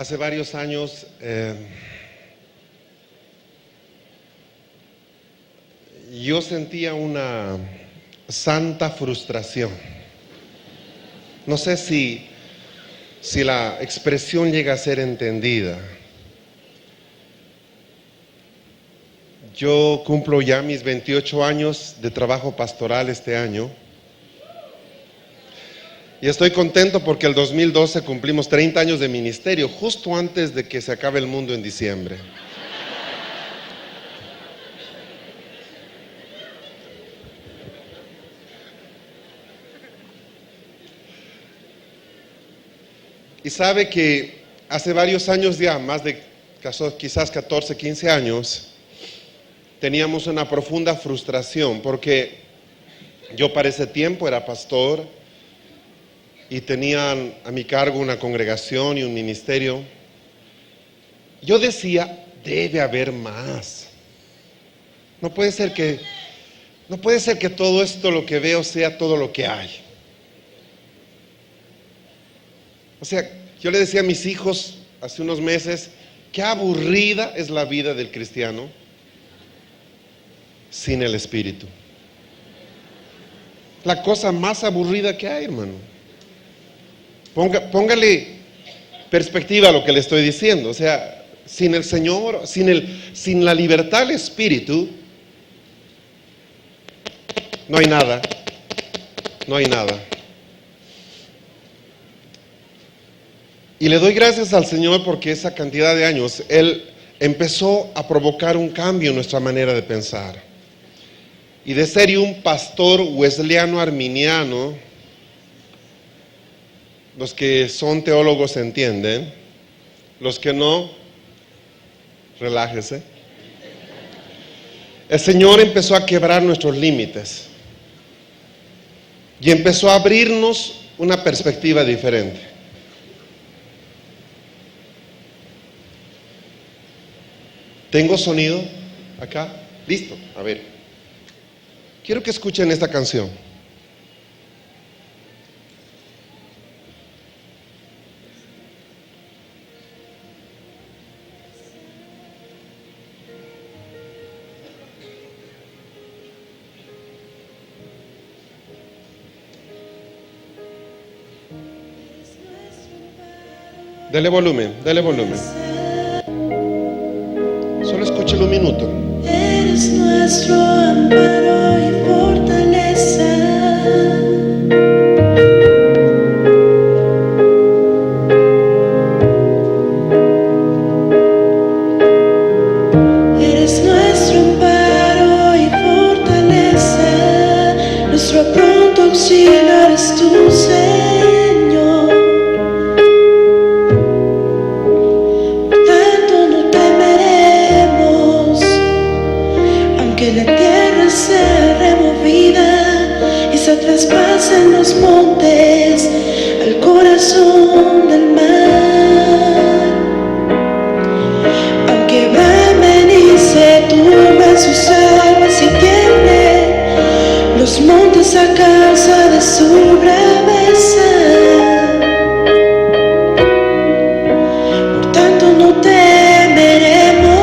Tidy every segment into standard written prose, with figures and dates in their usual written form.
Hace varios años yo sentía una santa frustración. No sé si la expresión llega a ser entendida. Yo cumplo ya mis 28 años de trabajo pastoral este año. Y estoy contento porque el 2012 cumplimos 30 años de ministerio, justo antes de que se acabe el mundo en diciembre. Y sabe que hace varios años ya, más de quizás 14, 15 años, teníamos una profunda frustración porque yo para ese tiempo era pastor y tenía a mi cargo una congregación y un ministerio. Yo decía, debe haber más. No puede ser que todo esto lo que veo sea todo lo que hay. O sea, yo le decía a mis hijos hace unos meses, qué aburrida es la vida del cristiano sin el Espíritu. La cosa más aburrida que hay, hermano. Póngale perspectiva a lo que le estoy diciendo. O sea, sin el Señor, sin la libertad del Espíritu, no hay nada. No hay nada. Y le doy gracias al Señor porque esa cantidad de años, Él empezó a provocar un cambio en nuestra manera de pensar. Y de ser un pastor wesleyano arminiano, los que son teólogos entienden, los que no, relájese. El Señor empezó a quebrar nuestros límites y empezó a abrirnos una perspectiva diferente. ¿Tengo sonido acá? Listo, a ver. Quiero que escuchen esta canción. Dele volumen, dele volumen. Solo escúchelo un minuto. Eres nuestro amparo y fortaleza. Eres nuestro amparo y fortaleza. Nuestro pronto auxilio eres tú, Señor. Tanto no temeremos, aunque la tierra sea removida y se traspasen los montes al corazón del mar. Aunque bramen y se turben sus aguas y tiemblen los montes a causa de su braveza. Por tanto no temeremos,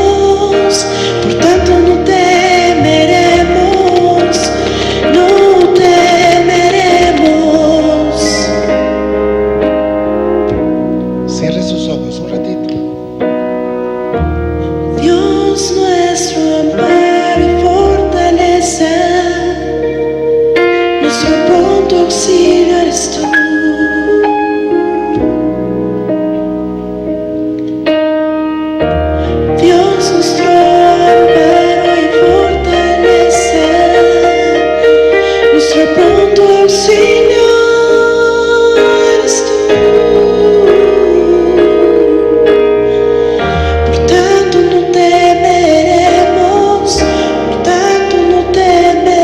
por tanto no temeremos, no temeremos. Cierre sus ojos un ratito. Dios nuestro amparo y fortaleza, nuestro pronto auxilio eres tú. Dios nuestro amparo y fortaleza, nuestro pronto auxilio eres tú. Por tanto no temeremos, por tanto no temeremos.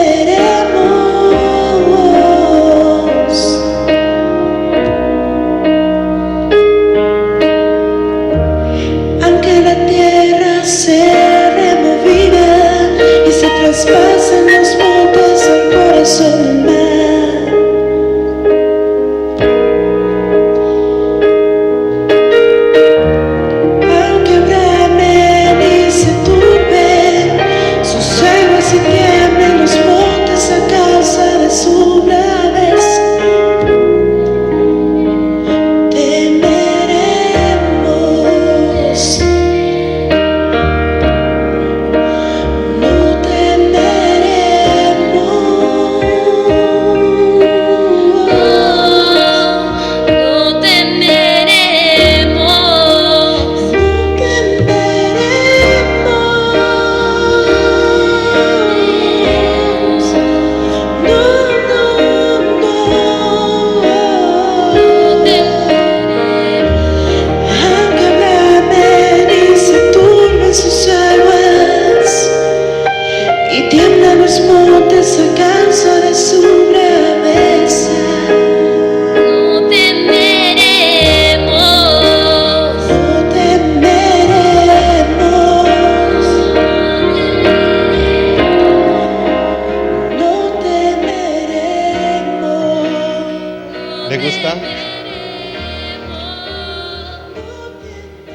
¿Le gusta?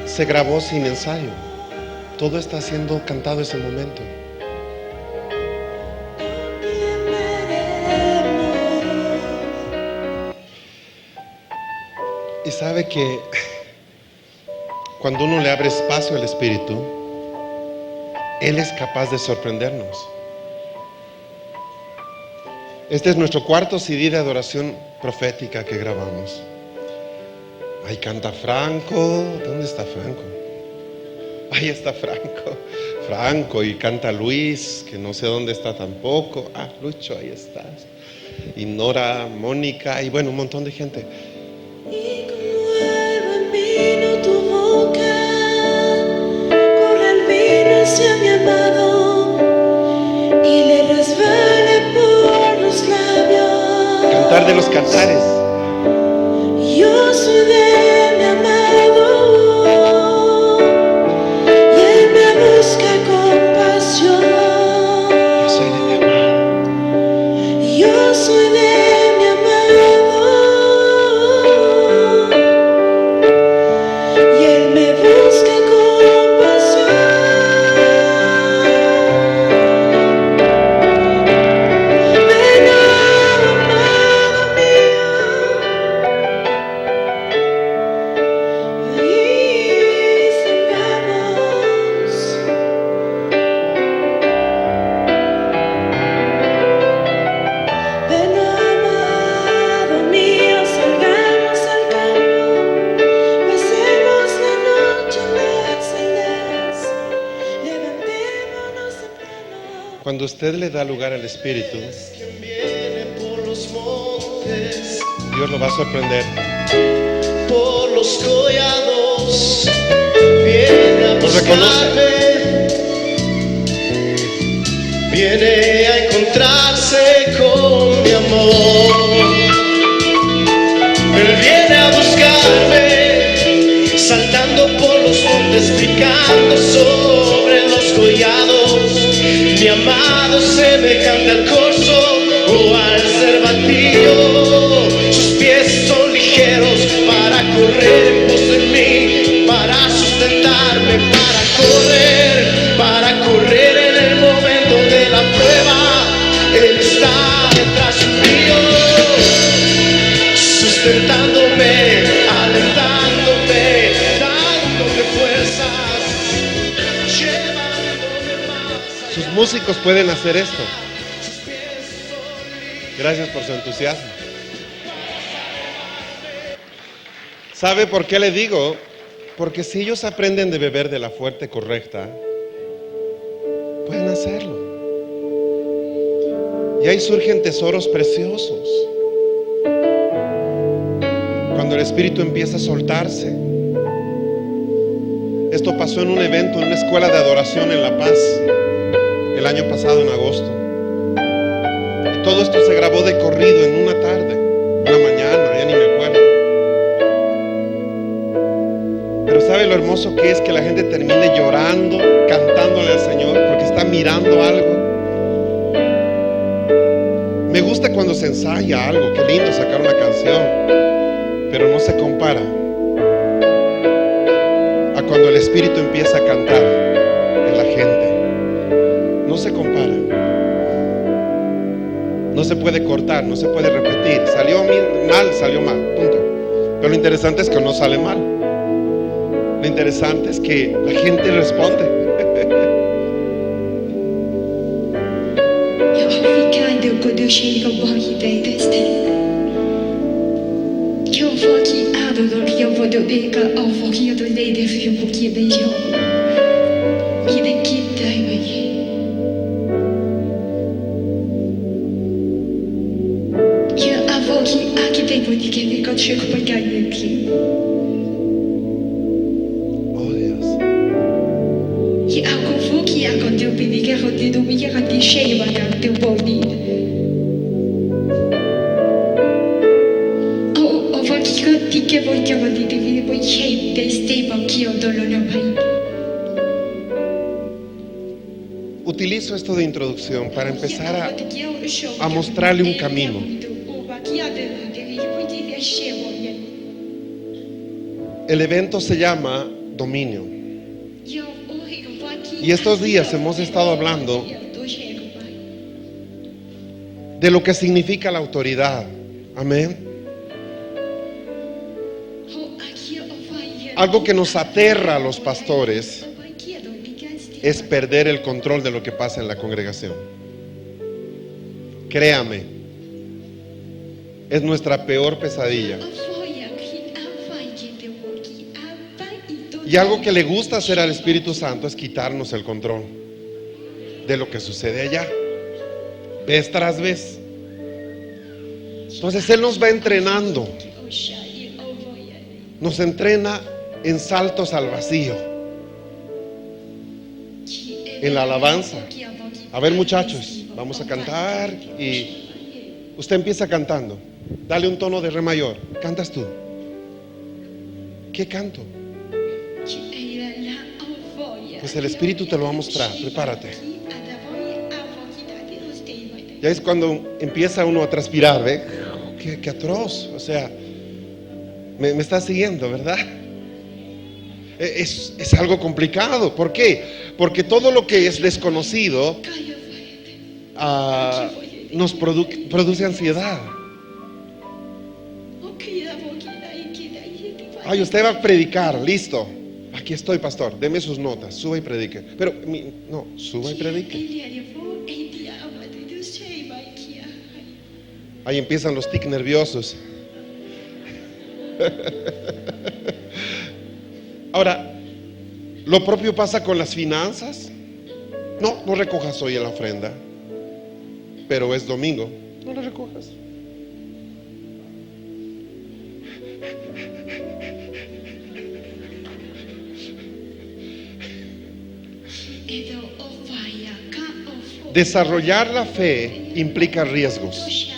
Se grabó sin ensayo. Todo está siendo cantado ese momento. Y sabe que cuando uno le abre espacio al Espíritu, Él es capaz de sorprendernos. Este es nuestro cuarto CD de adoración profética que grabamos. Ahí canta Franco. ¿Dónde está Franco? Ahí está Franco, y canta Luis, que no sé dónde está tampoco. Ah, Lucho, ahí estás. Y Nora, Mónica, y bueno, un montón de gente. Y como el buen vino tu boca, corre el vino hacia mi amado y le resbala por los labios. Cantar de los cantares. Yo soy de mi amado y él me busca con pasión. Yo soy de mi amado. Yo soy de mi amado y él me busca con pasión. Ven, amado mío, y salgamos. Ven, amado mío, salgamos al campo, pasemos la noche en las sendas, levantémonos temprano. Cuando usted le da lugar al Espíritu, Viene por los montes, Dios lo va a sorprender. por los collados, viene a Nos reconoce. buscarme, viene a encontrarse con mi amor. Él viene a buscarme, saltando por los montes, brincando sobre los collados. Mi amado semejante al corzo o al cervatillo. Sus pies son ligeros para correr en pos de mí, para sustentarme, para correr en el momento de la prueba. Él está detrás mío, sustentándome, alentándome, dándome fuerzas, llevándome más. Sus músicos pueden hacer esto. Gracias por su entusiasmo. ¿Sabe por qué le digo? Porque si ellos aprenden de beber de la fuente correcta, pueden hacerlo. Y ahí surgen tesoros preciosos. Cuando el Espíritu empieza a soltarse. Esto pasó en un evento, en una escuela de adoración en La Paz, el año pasado en agosto. Y todo esto se grabó de corrido en una tarde, una mañana, ya ni me acuerdo. Pero ¿sabe lo hermoso que es que la gente termine llorando, cantándole al Señor, porque está mirando algo? Me gusta cuando se ensaya algo, qué lindo sacar una canción, pero no se compara a cuando el Espíritu empieza a cantar en la gente. No se compara. No se puede cortar, no se puede repetir. Salió mal, punto. Pero lo interesante es que no sale mal. Lo interesante es que la gente responde. Jag fick du går du kika bagi dig deste. Jag får ki ado do jag får do deka av får ki do dig det för jag får ki dig jag. I det kitta i mig. Jag får ki aki dig på dig vi kan köka på gajen ki. Oh Dios. Jag får ki jag kan do bini ke hot do mi jag kan di sheva jag do bodi. Que voy a vivir voy a este banquillo dolor. Utilizo esto de introducción para empezar a mostrarle un camino. El evento se llama Dominio. Y estos días hemos estado hablando de lo que significa la autoridad. Amén. Algo que nos aterra a los pastores es perder el control de lo que pasa en la congregación. Créame, es nuestra peor pesadilla. Y algo que le gusta hacer al Espíritu Santo es quitarnos el control de lo que sucede allá, vez tras vez. Entonces Él nos va entrenando, nos entrena en saltos al vacío, en la alabanza. A ver, muchachos, vamos a cantar y usted empieza cantando. Dale un tono de re mayor. ¿Cantas tú? ¿Qué canto? Pues el Espíritu te lo va a mostrar. Prepárate. Ya es cuando empieza uno a transpirar, ¿ve? Qué atroz. O sea, me está siguiendo, ¿verdad? Es algo complicado. ¿Por qué? Porque todo lo que es desconocido nos produce ansiedad. Ay, usted va a predicar, listo. Aquí estoy, pastor, deme sus notas, suba y predique. Pero, no, suba y predique. Ahí empiezan los tics nerviosos. Ahora, lo propio pasa con las finanzas. No recojas hoy en la ofrenda, pero es domingo, no la recojas. Desarrollar la fe implica riesgos.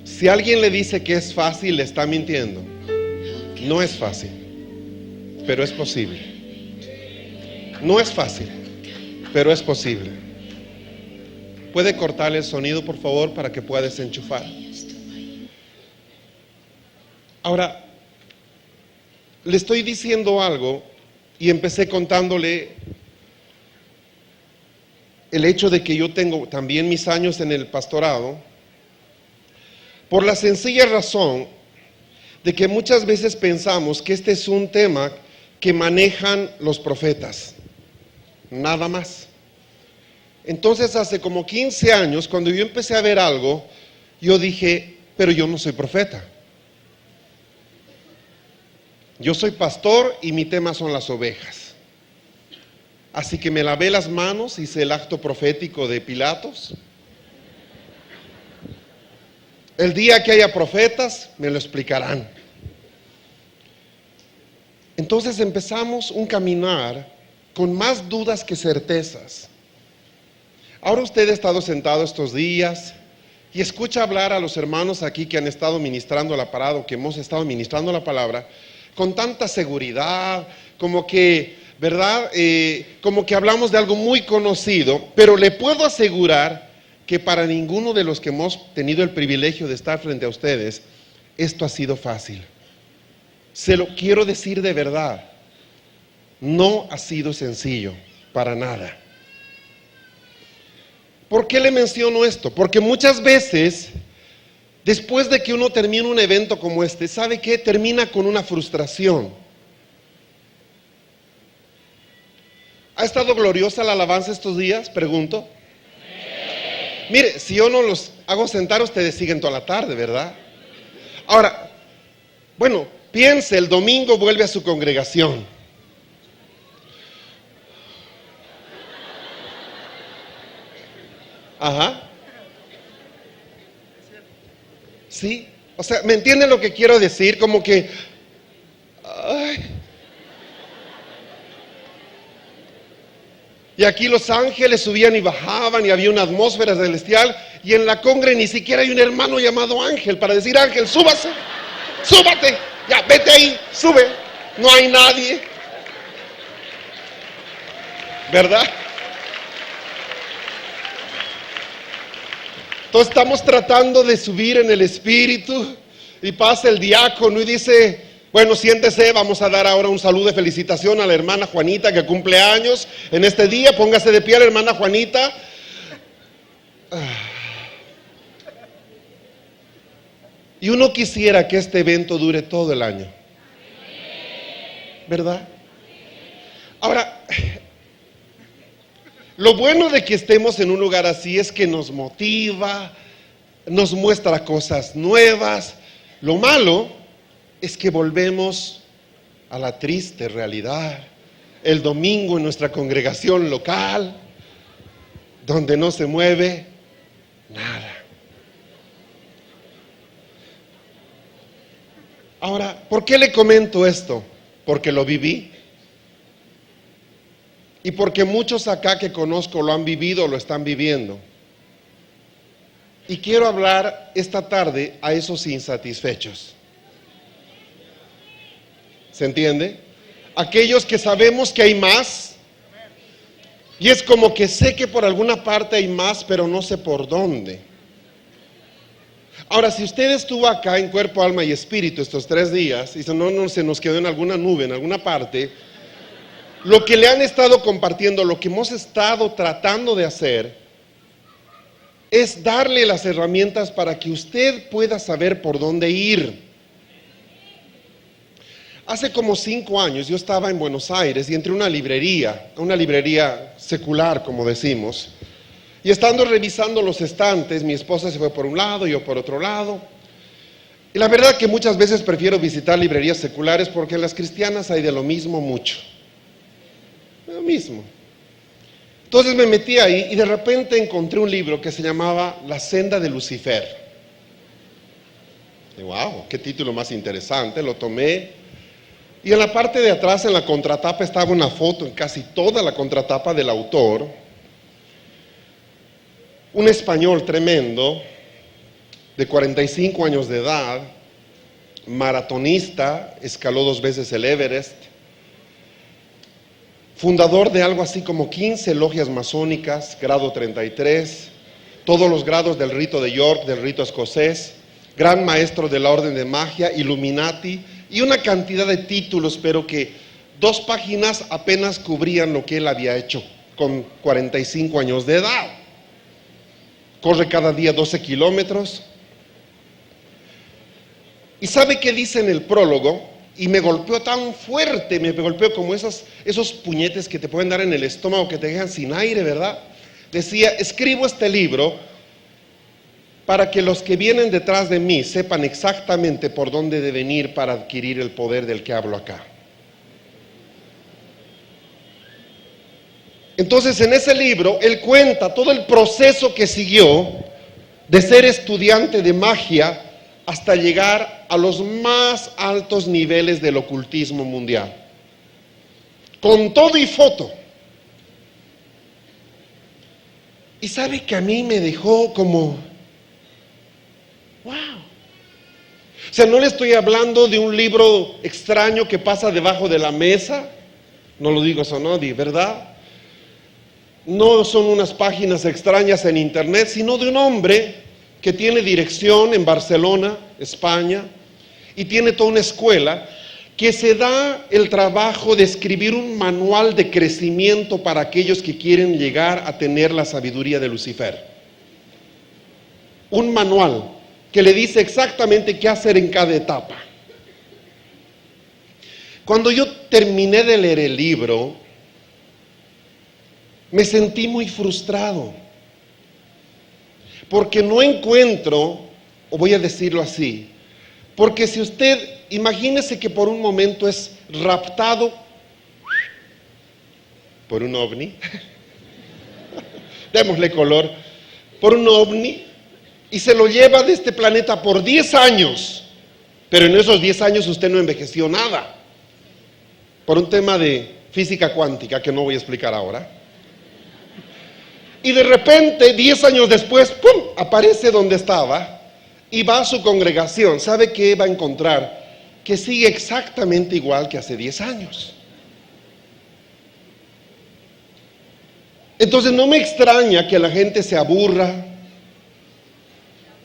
Si alguien le dice que es fácil, le está mintiendo. No es fácil, pero es posible. No es fácil, pero es posible. ¿Puede cortarle el sonido, por favor, para que pueda desenchufar? Ahora, le estoy diciendo algo y empecé contándole el hecho de que yo tengo también mis años en el pastorado, por la sencilla razón de que muchas veces pensamos que este es un tema que manejan los profetas, nada más. Entonces hace como 15 años, cuando yo empecé a ver algo, yo dije, pero yo no soy profeta. Yo soy pastor y mi tema son las ovejas. Así que me lavé las manos, hice el acto profético de Pilatos. El día que haya profetas, me lo explicarán. Entonces empezamos un caminar con más dudas que certezas. Ahora usted ha estado sentado estos días y escucha hablar a los hermanos aquí que han estado ministrando la palabra, que hemos estado ministrando la palabra, con tanta seguridad, como que, ¿verdad? Como que hablamos de algo muy conocido, pero le puedo asegurar que para ninguno de los que hemos tenido el privilegio de estar frente a ustedes, esto ha sido fácil. Se lo quiero decir de verdad, no ha sido sencillo, para nada. ¿Por qué le menciono esto? Porque muchas veces, después de que uno termina un evento como este, ¿sabe qué? Termina con una frustración. ¿Ha estado gloriosa la alabanza estos días? Pregunto. Mire, si yo no los hago sentar, ustedes siguen toda la tarde, ¿verdad? Ahora, bueno, piense, el domingo vuelve a su congregación. Ajá. Sí, o sea, ¿me entienden lo que quiero decir? Como que, ay. Y aquí los ángeles subían y bajaban y había una atmósfera celestial, y en la congre ni siquiera hay un hermano llamado Ángel para decir, Ángel, súbase, súbate, ya, vete ahí, sube, no hay nadie, ¿verdad? Entonces estamos tratando de subir en el espíritu y pasa el diácono y dice, bueno, siéntese, vamos a dar ahora un saludo de felicitación a la hermana Juanita que cumple años en este día. Póngase de pie la hermana Juanita. Y uno quisiera que este evento dure todo el año, ¿verdad? Ahora, lo bueno de que estemos en un lugar así es que nos motiva, nos muestra cosas nuevas. Lo malo es que volvemos a la triste realidad. El domingo en nuestra congregación local, donde no se mueve nada. Ahora, ¿por qué le comento esto? Porque lo viví. Y porque muchos acá que conozco lo han vivido o lo están viviendo. Y quiero hablar esta tarde a esos insatisfechos. ¿Se entiende? Aquellos que sabemos que hay más. Y es como que sé que por alguna parte hay más, pero no sé por dónde. Ahora, si usted estuvo acá en cuerpo, alma y espíritu estos 3 días, y no se nos quedó en alguna nube, en alguna parte, lo que le han estado compartiendo, lo que hemos estado tratando de hacer, es darle las herramientas para que usted pueda saber por dónde ir. Hace como 5 años yo estaba en Buenos Aires y entré a una librería secular, como decimos, y estando revisando los estantes, mi esposa se fue por un lado, yo por otro lado. Y la verdad que muchas veces prefiero visitar librerías seculares porque en las cristianas hay de lo mismo mucho. Lo mismo. Entonces me metí ahí y de repente encontré un libro que se llamaba La senda de Lucifer. Y wow, qué título más interesante, lo tomé. Y en la parte de atrás, en la contratapa, estaba una foto, en casi toda la contratapa del autor. Un español tremendo, de 45 años de edad, maratonista, escaló 2 veces el Everest, fundador de algo así como 15 logias masónicas, grado 33, todos los grados del rito de York, del rito escocés, gran maestro de la orden de magia, Illuminati, y una cantidad de títulos, pero que 2 páginas apenas cubrían lo que él había hecho con 45 años de edad. Corre cada día 12 kilómetros. ¿Y sabe qué dice en el prólogo? Y me golpeó tan fuerte, me golpeó como esos puñetes que te pueden dar en el estómago que te dejan sin aire, ¿verdad? Decía, escribo este libro para que los que vienen detrás de mí sepan exactamente por dónde deben ir para adquirir el poder del que hablo acá. Entonces, en ese libro, él cuenta todo el proceso que siguió de ser estudiante de magia hasta llegar a los más altos niveles del ocultismo mundial. Con todo y foto. Y sabe que a mí me dejó como, wow. O sea, no le estoy hablando de un libro extraño que pasa debajo de la mesa. No lo digo eso, no, ¿verdad? No son unas páginas extrañas en internet, sino de un hombre que tiene dirección en Barcelona, España, y tiene toda una escuela que se da el trabajo de escribir un manual de crecimiento para aquellos que quieren llegar a tener la sabiduría de Lucifer. Un manual que le dice exactamente qué hacer en cada etapa. Cuando yo terminé de leer el libro, me sentí muy frustrado, porque no encuentro, o voy a decirlo así, porque si usted, imagínese que por un momento es raptado por un ovni, démosle color, por un ovni, y se lo lleva de este planeta por 10 años, pero en esos 10 años usted no envejeció nada, por un tema de física cuántica que no voy a explicar ahora. Y de repente, 10 años después, ¡pum!, aparece donde estaba y va a su congregación. ¿Sabe qué va a encontrar? Que sigue exactamente igual que hace 10 años. Entonces no me extraña que la gente se aburra,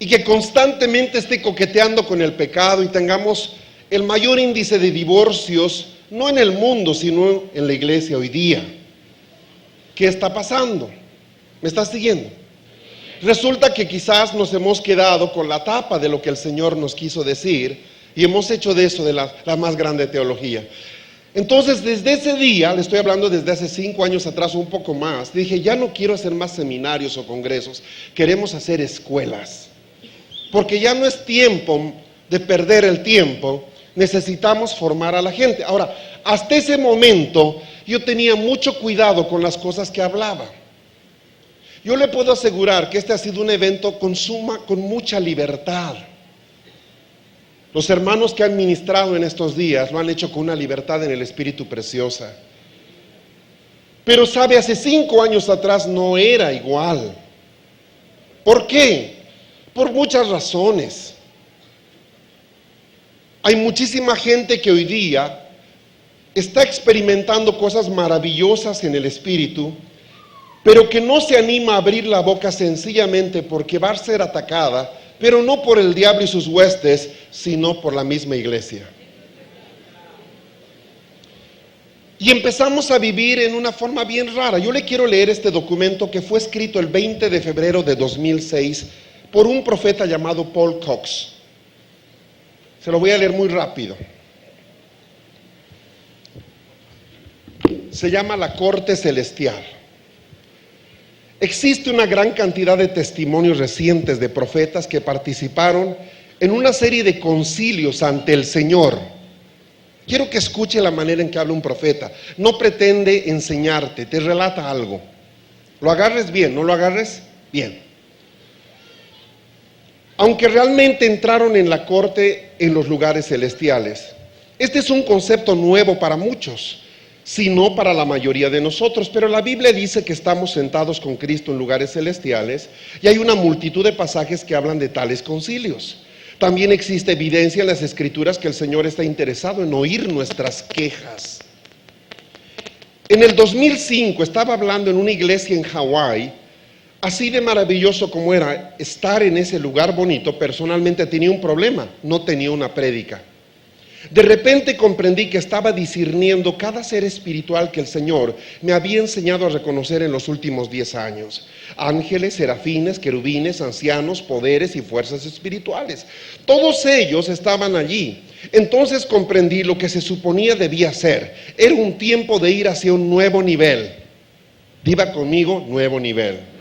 y que constantemente esté coqueteando con el pecado y tengamos el mayor índice de divorcios, no en el mundo, sino en la iglesia hoy día. ¿Qué está pasando? ¿Me estás siguiendo? Resulta que quizás nos hemos quedado con la tapa de lo que el Señor nos quiso decir y hemos hecho de eso de la más grande teología. Entonces, desde ese día, le estoy hablando desde hace 5 años atrás o un poco más, dije, ya no quiero hacer más seminarios o congresos, queremos hacer escuelas. Porque ya no es tiempo de perder el tiempo, necesitamos formar a la gente. Ahora, hasta ese momento, yo tenía mucho cuidado con las cosas que hablaba. Yo le puedo asegurar que este ha sido un evento con mucha libertad. Los hermanos que han ministrado en estos días lo han hecho con una libertad en el Espíritu preciosa. Pero sabe, hace 5 años atrás no era igual. ¿Por qué? Por muchas razones. Hay muchísima gente que hoy día está experimentando cosas maravillosas en el Espíritu, pero que no se anima a abrir la boca sencillamente porque va a ser atacada, pero no por el diablo y sus huestes, sino por la misma iglesia. Y empezamos a vivir en una forma bien rara. Yo le quiero leer este documento que fue escrito el 20 de febrero de 2006 por un profeta llamado Paul Cox. Se lo voy a leer muy rápido. Se llama La Corte Celestial. Existe una gran cantidad de testimonios recientes de profetas que participaron en una serie de concilios ante el Señor. Quiero que escuche la manera en que habla un profeta. No pretende enseñarte, te relata algo. Lo agarres bien, no lo agarres bien. Aunque realmente entraron en la corte en los lugares celestiales. Este es un concepto nuevo para muchos, sino para la mayoría de nosotros, pero la Biblia dice que estamos sentados con Cristo en lugares celestiales y hay una multitud de pasajes que hablan de tales concilios. También existe evidencia en las Escrituras que el Señor está interesado en oír nuestras quejas. En el 2005 estaba hablando en una iglesia en Hawái, así de maravilloso como era estar en ese lugar bonito. Personalmente tenía un problema, no tenía una prédica. De repente comprendí que estaba discerniendo cada ser espiritual que el Señor me había enseñado a reconocer en los últimos 10 años. Ángeles, serafines, querubines, ancianos, poderes y fuerzas espirituales. Todos ellos estaban allí. Entonces comprendí lo que se suponía debía ser. Era un tiempo de ir hacia un nuevo nivel. Diga conmigo, nuevo nivel.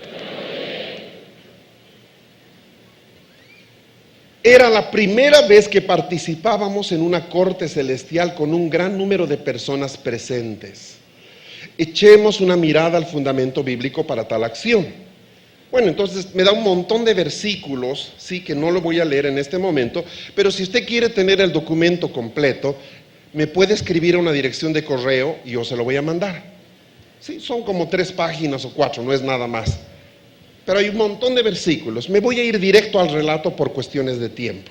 Era la primera vez que participábamos en una corte celestial con un gran número de personas presentes. Echemos una mirada al fundamento bíblico para tal acción. Bueno, entonces me da un montón de versículos, sí, que no lo voy a leer en este momento, pero si usted quiere tener el documento completo, me puede escribir a una dirección de correo y yo se lo voy a mandar. Sí, son como 3 páginas o 4, no es nada más. Pero hay un montón de versículos. Me voy a ir directo al relato por cuestiones de tiempo.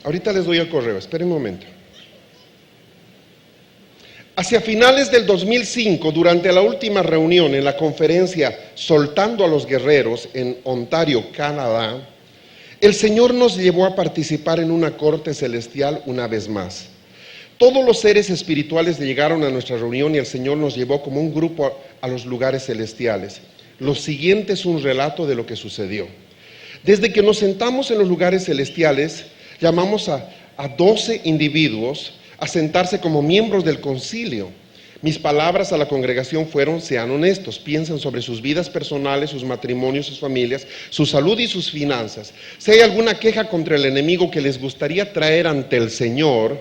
Ahorita les doy el correo, esperen un momento. Hacia finales del 2005, durante la última reunión en la conferencia Soltando a los Guerreros en Ontario, Canadá, el Señor nos llevó a participar en una corte celestial una vez más. Todos los seres espirituales llegaron a nuestra reunión y el Señor nos llevó como un grupo a los lugares celestiales. Lo siguiente es un relato de lo que sucedió. Desde que nos sentamos en los lugares celestiales, llamamos a 12 individuos a sentarse como miembros del concilio. Mis palabras a la congregación fueron: sean honestos, piensen sobre sus vidas personales, sus matrimonios, sus familias, su salud y sus finanzas. Si hay alguna queja contra el enemigo que les gustaría traer ante el Señor,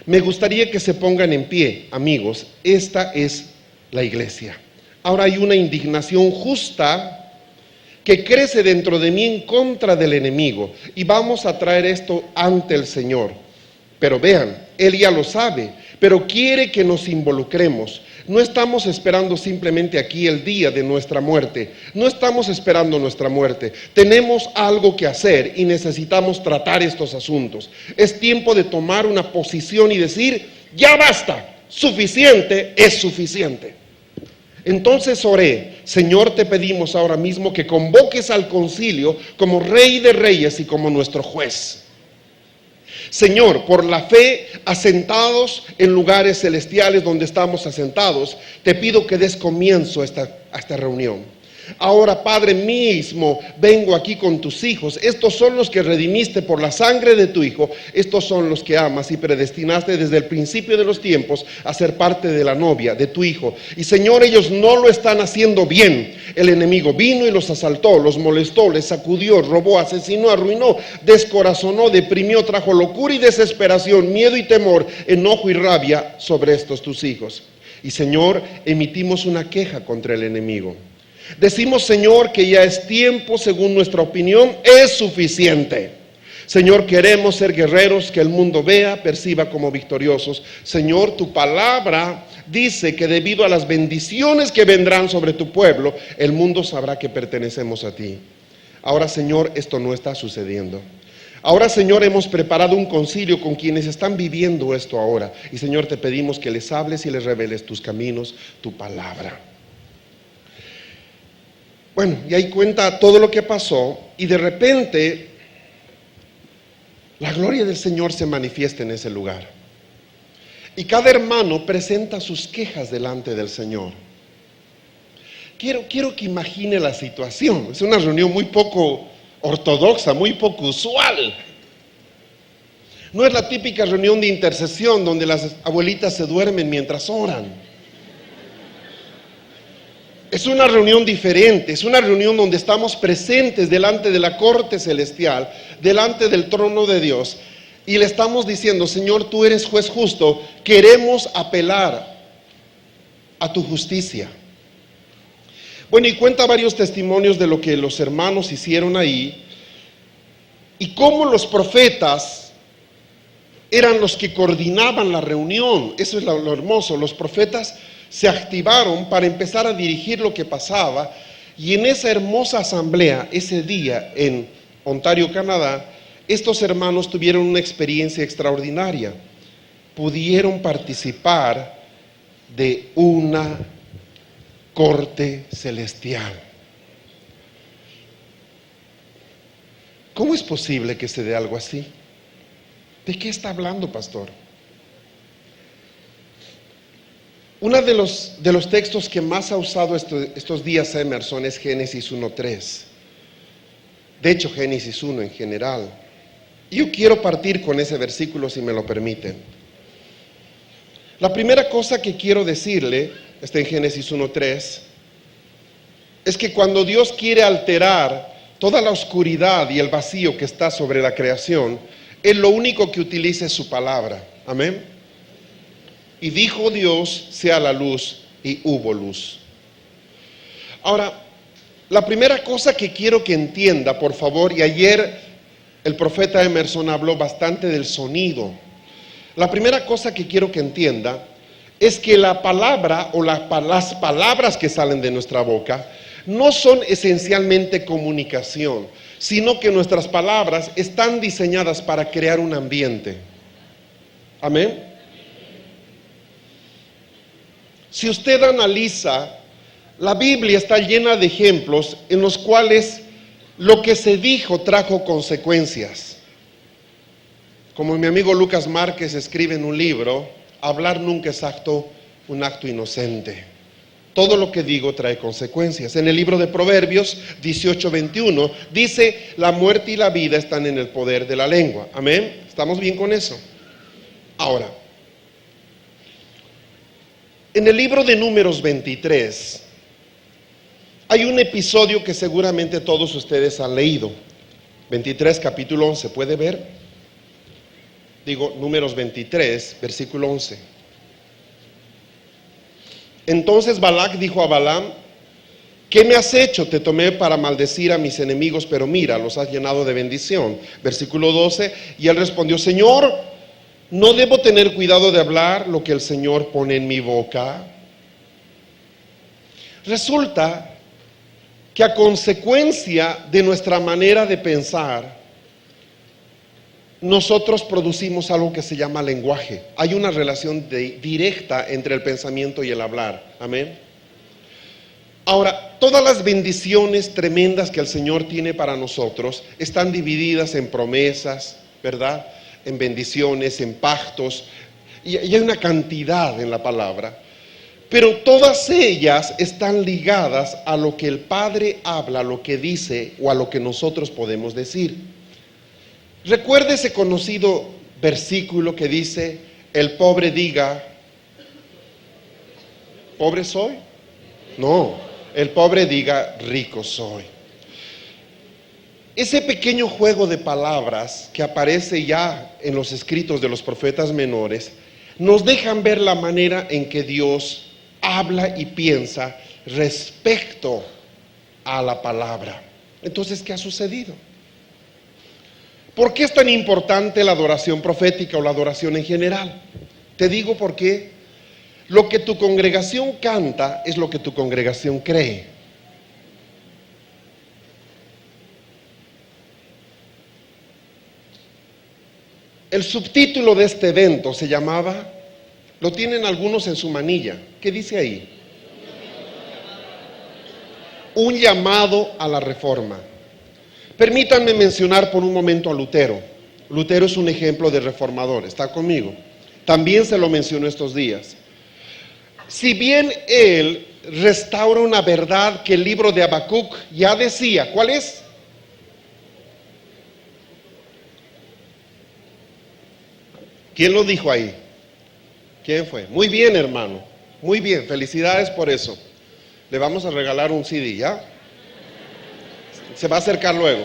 me gustaría que se pongan en pie. Amigos, esta es la iglesia. Ahora hay una indignación justa que crece dentro de mí en contra del enemigo y vamos a traer esto ante el Señor. Pero vean, Él ya lo sabe, pero quiere que nos involucremos. no estamos esperando simplemente aquí el día de nuestra muerte. No estamos esperando nuestra muerte. Tenemos algo que hacer y necesitamos tratar estos asuntos. Es tiempo de tomar una posición y decir, ya basta, suficiente es suficiente. Entonces oré, Señor, te pedimos ahora mismo que convoques al concilio como Rey de Reyes y como nuestro juez. Señor, por la fe, asentados en lugares celestiales donde estamos asentados, te pido que des comienzo a esta reunión. Ahora, Padre, mismo vengo aquí con tus hijos. Estos son los que redimiste por la sangre de tu Hijo. Estos son los que amas y predestinaste desde el principio de los tiempos a ser parte de la novia de tu Hijo. Y Señor, ellos no lo están haciendo bien. El enemigo vino y los asaltó, los molestó, les sacudió, robó, asesinó, arruinó, descorazonó, deprimió, trajo locura y desesperación, miedo y temor, enojo y rabia sobre estos tus hijos. Y Señor, emitimos una queja contra el enemigo. Decimos, Señor, que ya es tiempo, según nuestra opinión, es suficiente. Señor, queremos ser guerreros que el mundo vea, perciba como victoriosos. Señor, tu palabra dice que debido a las bendiciones que vendrán sobre tu pueblo, el mundo sabrá que pertenecemos a ti. Ahora, Señor, esto no está sucediendo. Ahora, Señor, hemos preparado un concilio con quienes están viviendo esto ahora. Y, Señor, te pedimos que les hables y les reveles tus caminos, tu palabra. Bueno, y ahí cuenta todo lo que pasó y de repente la gloria del Señor se manifiesta en ese lugar. Y cada hermano presenta sus quejas delante del Señor. Quiero que imagine la situación. Es una reunión muy poco ortodoxa, muy poco usual. No es la típica reunión de intercesión donde las abuelitas se duermen mientras oran. Es una reunión diferente, es una reunión donde estamos presentes delante de la corte celestial, delante del trono de Dios, y le estamos diciendo, Señor, tú eres juez justo, queremos apelar a tu justicia. Bueno, y cuenta varios testimonios de lo que los hermanos hicieron ahí, y cómo los profetas eran los que coordinaban la reunión. Eso es lo hermoso, los profetas se activaron para empezar a dirigir lo que pasaba, y en esa hermosa asamblea, ese día en Ontario, Canadá, estos hermanos tuvieron una experiencia extraordinaria. Pudieron participar de una corte celestial. ¿Cómo es posible que se dé algo así? ¿De qué está hablando, pastor? Uno de los textos que más ha usado estos días Emerson es Génesis 1:3. De hecho, Génesis 1 en general. Y yo quiero partir con ese versículo, si me lo permiten. La primera cosa que quiero decirle, está en Génesis 1:3, es que cuando Dios quiere alterar toda la oscuridad y el vacío que está sobre la creación, Él lo único que utiliza es su palabra. Amén. Y dijo Dios, sea la luz, y hubo luz. Ahora, la primera cosa que quiero que entienda, por favor, y ayer el profeta Emerson habló bastante del sonido. La primera cosa que quiero que entienda es que la palabra o las palabras que salen de nuestra boca no son esencialmente comunicación, sino que nuestras palabras están diseñadas para crear un ambiente. Amén. Si usted analiza, la Biblia está llena de ejemplos en los cuales lo que se dijo trajo consecuencias. Como mi amigo Lucas Márquez escribe en un libro, hablar nunca es un acto inocente. Todo lo que digo trae consecuencias. En el libro de Proverbios 18:21 dice, la muerte y la vida están en el poder de la lengua. Amén. ¿Estamos bien con eso? Ahora, en el libro de Números 23 hay un episodio que seguramente todos ustedes han leído. 23, capítulo 11, ¿puede ver? Digo, Números 23, versículo 11. Entonces Balac dijo a Balaam, ¿qué me has hecho? Te tomé para maldecir a mis enemigos, pero mira, los has llenado de bendición. Versículo 12, y él respondió, Señor, ¿no debo tener cuidado de hablar lo que el Señor pone en mi boca? Resulta que a consecuencia de nuestra manera de pensar, nosotros producimos algo que se llama lenguaje. Hay una relación directa entre el pensamiento y el hablar. Amén. Ahora, todas las bendiciones tremendas que el Señor tiene para nosotros están divididas en promesas, ¿verdad? En bendiciones, en pactos, y hay una cantidad en la palabra. Pero todas ellas están ligadas a lo que el Padre habla, a lo que dice o a lo que nosotros podemos decir. Recuerde ese conocido versículo que dice: el pobre diga, ¿pobre soy? No, el pobre diga, rico soy. Ese pequeño juego de palabras que aparece ya en los escritos de los profetas menores nos dejan ver la manera en que Dios habla y piensa respecto a la palabra. Entonces, ¿qué ha sucedido? ¿Por qué es tan importante la adoración profética o la adoración en general? Te digo por qué. Lo que tu congregación canta es lo que tu congregación cree. El subtítulo de este evento se llamaba, lo tienen algunos en su manilla, ¿qué dice ahí? Un llamado a la reforma. Permítanme mencionar por un momento a Lutero. Lutero es un ejemplo de reformador, ¿está conmigo? También se lo mencionó estos días. Si bien él restaura una verdad que el libro de Habacuc ya decía, ¿cuál es? ¿Quién lo dijo ahí? ¿Quién fue? Muy bien, hermano, muy bien, felicidades por eso. Le vamos a regalar un CD, ¿ya? Se va a acercar luego.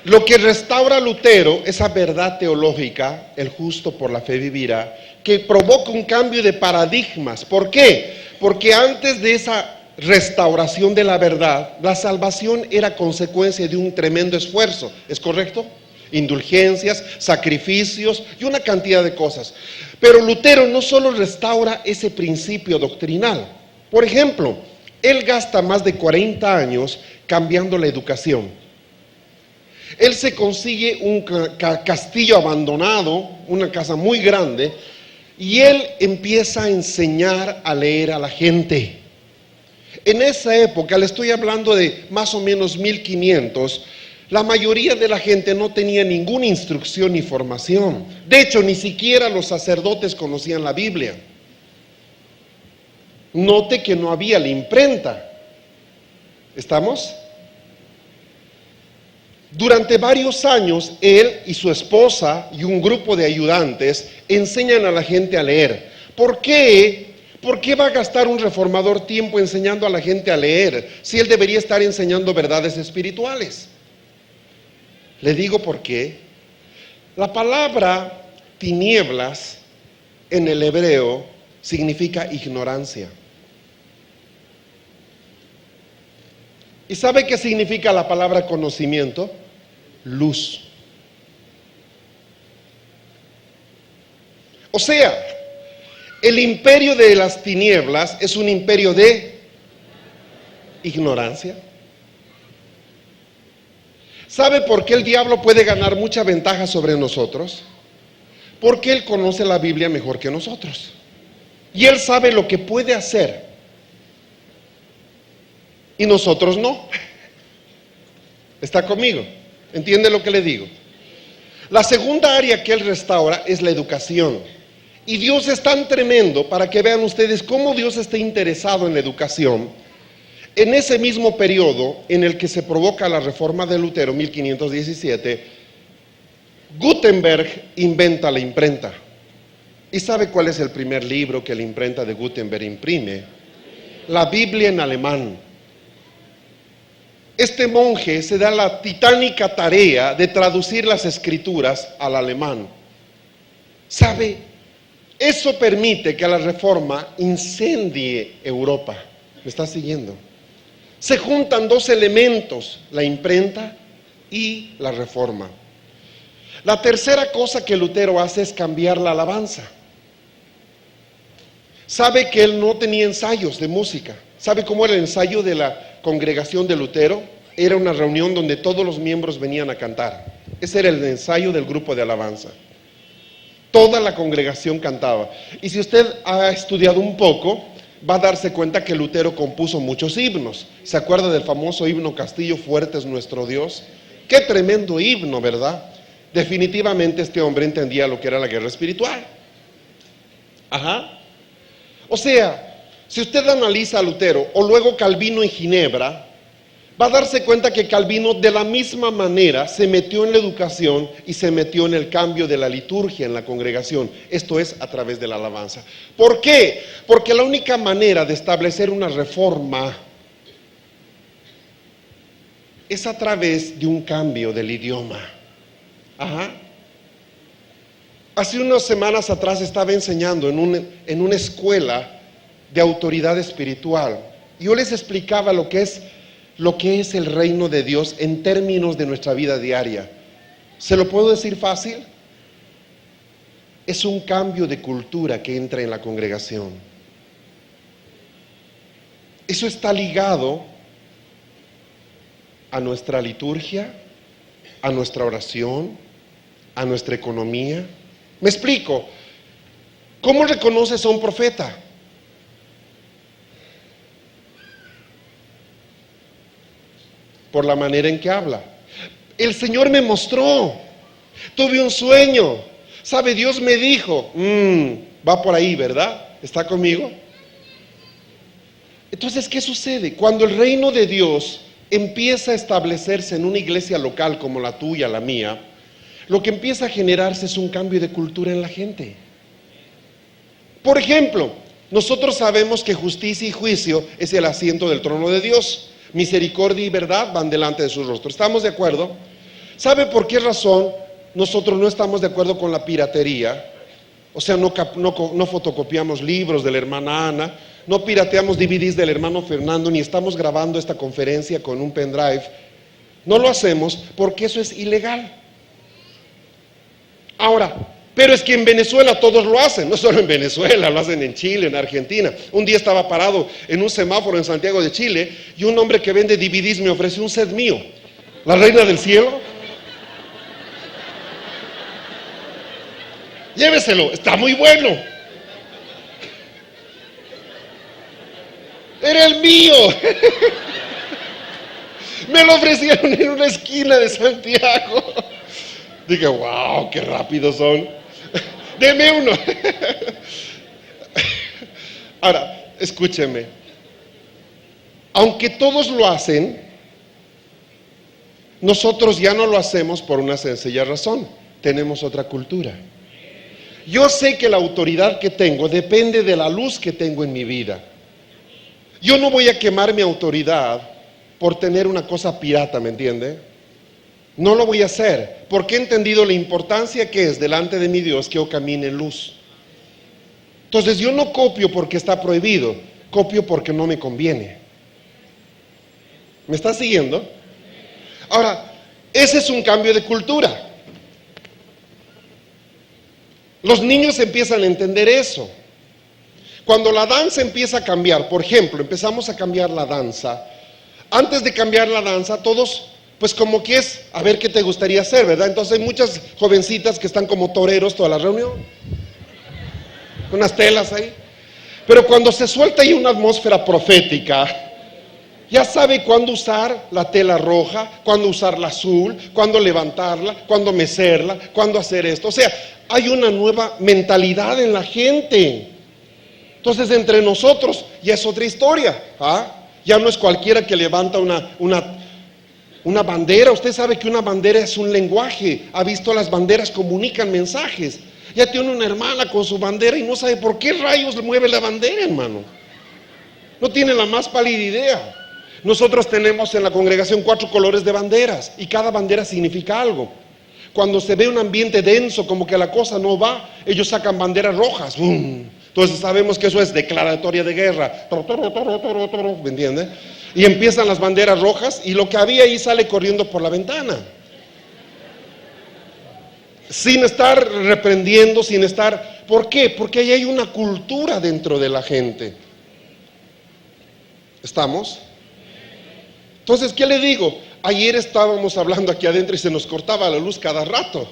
Lo que restaura Lutero, esa verdad teológica, el justo por la fe vivirá, que provoca un cambio de paradigmas. ¿Por qué? Porque antes de esa restauración de la verdad, la salvación era consecuencia de un tremendo esfuerzo, ¿es correcto? Indulgencias, sacrificios y una cantidad de cosas. Pero Lutero no solo restaura ese principio doctrinal. Por ejemplo, él gasta más de 40 años cambiando la educación. Él se consigue un castillo abandonado, una casa muy grande, y él empieza a enseñar a leer a la gente. En esa época, le estoy hablando de más o menos 1500, la mayoría de la gente no tenía ninguna instrucción ni formación. De hecho, ni siquiera los sacerdotes conocían la Biblia. Note que no había la imprenta. ¿Estamos? Durante varios años, él y su esposa y un grupo de ayudantes enseñan a la gente a leer. ¿Por qué? ¿Por qué va a gastar un reformador tiempo enseñando a la gente a leer si él debería estar enseñando verdades espirituales? Le digo por qué. La palabra tinieblas en el hebreo significa ignorancia. ¿Y sabe qué significa la palabra conocimiento? Luz. O sea, el imperio de las tinieblas es un imperio de ignorancia. ¿Sabe por qué el diablo puede ganar mucha ventaja sobre nosotros? Porque él conoce la Biblia mejor que nosotros. Y él sabe lo que puede hacer. Y nosotros no. ¿Está conmigo? ¿Entiende lo que le digo? La segunda área que él restaura es la educación. Y Dios es tan tremendo para que vean ustedes cómo Dios está interesado en la educación. En ese mismo periodo en el que se provoca la reforma de Lutero, 1517, Gutenberg inventa la imprenta. ¿Y sabe cuál es el primer libro que la imprenta de Gutenberg imprime? La Biblia en alemán. Este monje se da la titánica tarea de traducir las escrituras al alemán. ¿Sabe? Eso permite que la reforma incendie Europa. ¿Me está siguiendo? Se juntan dos elementos, la imprenta y la reforma. La tercera cosa que Lutero hace es cambiar la alabanza. Sabe que él no tenía ensayos de música. ¿Sabe cómo era el ensayo de la congregación de Lutero? Era una reunión donde todos los miembros venían a cantar. Ese era el ensayo del grupo de alabanza. Toda la congregación cantaba. Y si usted ha estudiado un poco, va a darse cuenta que Lutero compuso muchos himnos. ¿Se acuerda del famoso himno Castillo fuerte es nuestro Dios? ¡Qué tremendo himno!, ¿verdad? Definitivamente este hombre entendía lo que era la guerra espiritual. Ajá. O sea, si usted analiza a Lutero o luego Calvino en Ginebra, va a darse cuenta que Calvino de la misma manera se metió en la educación y se metió en el cambio de la liturgia en la congregación. Esto es a través de la alabanza. ¿Por qué? Porque la única manera de establecer una reforma es a través de un cambio del idioma. Ajá. Hace unas semanas atrás estaba enseñando en una escuela de autoridad espiritual. Yo les explicaba lo que es el reino de Dios en términos de nuestra vida diaria. ¿Se lo puedo decir fácil? Es un cambio de cultura que entra en la congregación. Eso está ligado a nuestra liturgia, a nuestra oración, a nuestra economía. Me explico. ¿Cómo reconoces a un profeta? Por la manera en que habla. El Señor me mostró, tuve un sueño, sabe, Dios me dijo, va por ahí, ¿verdad? ¿Está conmigo? Entonces, ¿qué sucede? Cuando el reino de Dios empieza a establecerse en una iglesia local como la tuya, la mía, lo que empieza a generarse es un cambio de cultura en la gente. Por ejemplo, nosotros sabemos que justicia y juicio es el asiento del trono de Dios. Misericordia y verdad van delante de su rostro. ¿Estamos de acuerdo? ¿Sabe por qué razón nosotros no estamos de acuerdo con la piratería? O sea, no fotocopiamos libros de la hermana Ana, no pirateamos DVDs del hermano Fernando, ni estamos grabando esta conferencia con un pendrive. No lo hacemos porque eso es ilegal. Ahora, pero es que en Venezuela todos lo hacen, no solo en Venezuela, lo hacen en Chile, en Argentina. Un día estaba parado en un semáforo en Santiago de Chile y un hombre que vende DVDs me ofreció un set mío, La Reina del Cielo. Lléveselo, está muy bueno. Era el mío. Me lo ofrecieron en una esquina de Santiago. Dije, wow, qué rápidos son. Deme uno. Ahora, escúcheme. Aunque todos lo hacen, nosotros ya no lo hacemos por una sencilla razón. Tenemos otra cultura. Yo sé que la autoridad que tengo depende de la luz que tengo en mi vida. Yo no voy a quemar mi autoridad por tener una cosa pirata, ¿me entiende? No lo voy a hacer, porque he entendido la importancia que es delante de mi Dios que yo camine en luz. Entonces yo no copio porque está prohibido, copio porque no me conviene. ¿Me está siguiendo? Ahora, ese es un cambio de cultura. Los niños empiezan a entender eso. Cuando la danza empieza a cambiar, por ejemplo, empezamos a cambiar la danza. Antes de cambiar la danza, todos, pues como que es, a ver qué te gustaría hacer, ¿verdad? Entonces hay muchas jovencitas que están como toreros toda la reunión, con unas telas ahí. Pero cuando se suelta ahí una atmósfera profética, ya sabe cuándo usar la tela roja, cuándo usar la azul, cuándo levantarla, cuándo mecerla, cuándo hacer esto. O sea, hay una nueva mentalidad en la gente. Entonces entre nosotros ya es otra historia, ¿ah? Ya no es cualquiera que levanta una bandera. Usted sabe que una bandera es un lenguaje. Ha visto, las banderas comunican mensajes. Ya tiene una hermana con su bandera y no sabe por qué rayos le mueve la bandera, hermano. No tiene la más pálida idea. Nosotros tenemos en la congregación 4 colores de banderas y cada bandera significa algo. Cuando se ve un ambiente denso, como que la cosa no va, ellos sacan banderas rojas. ¡Bum! Entonces sabemos que eso es declaratoria de guerra. ¿Me entiende? Y empiezan las banderas rojas y lo que había ahí sale corriendo por la ventana. Sin estar reprendiendo, sin estar... ¿Por qué? Porque ahí hay una cultura dentro de la gente. ¿Estamos? Entonces, ¿qué le digo? Ayer estábamos hablando aquí adentro y se nos cortaba la luz cada rato.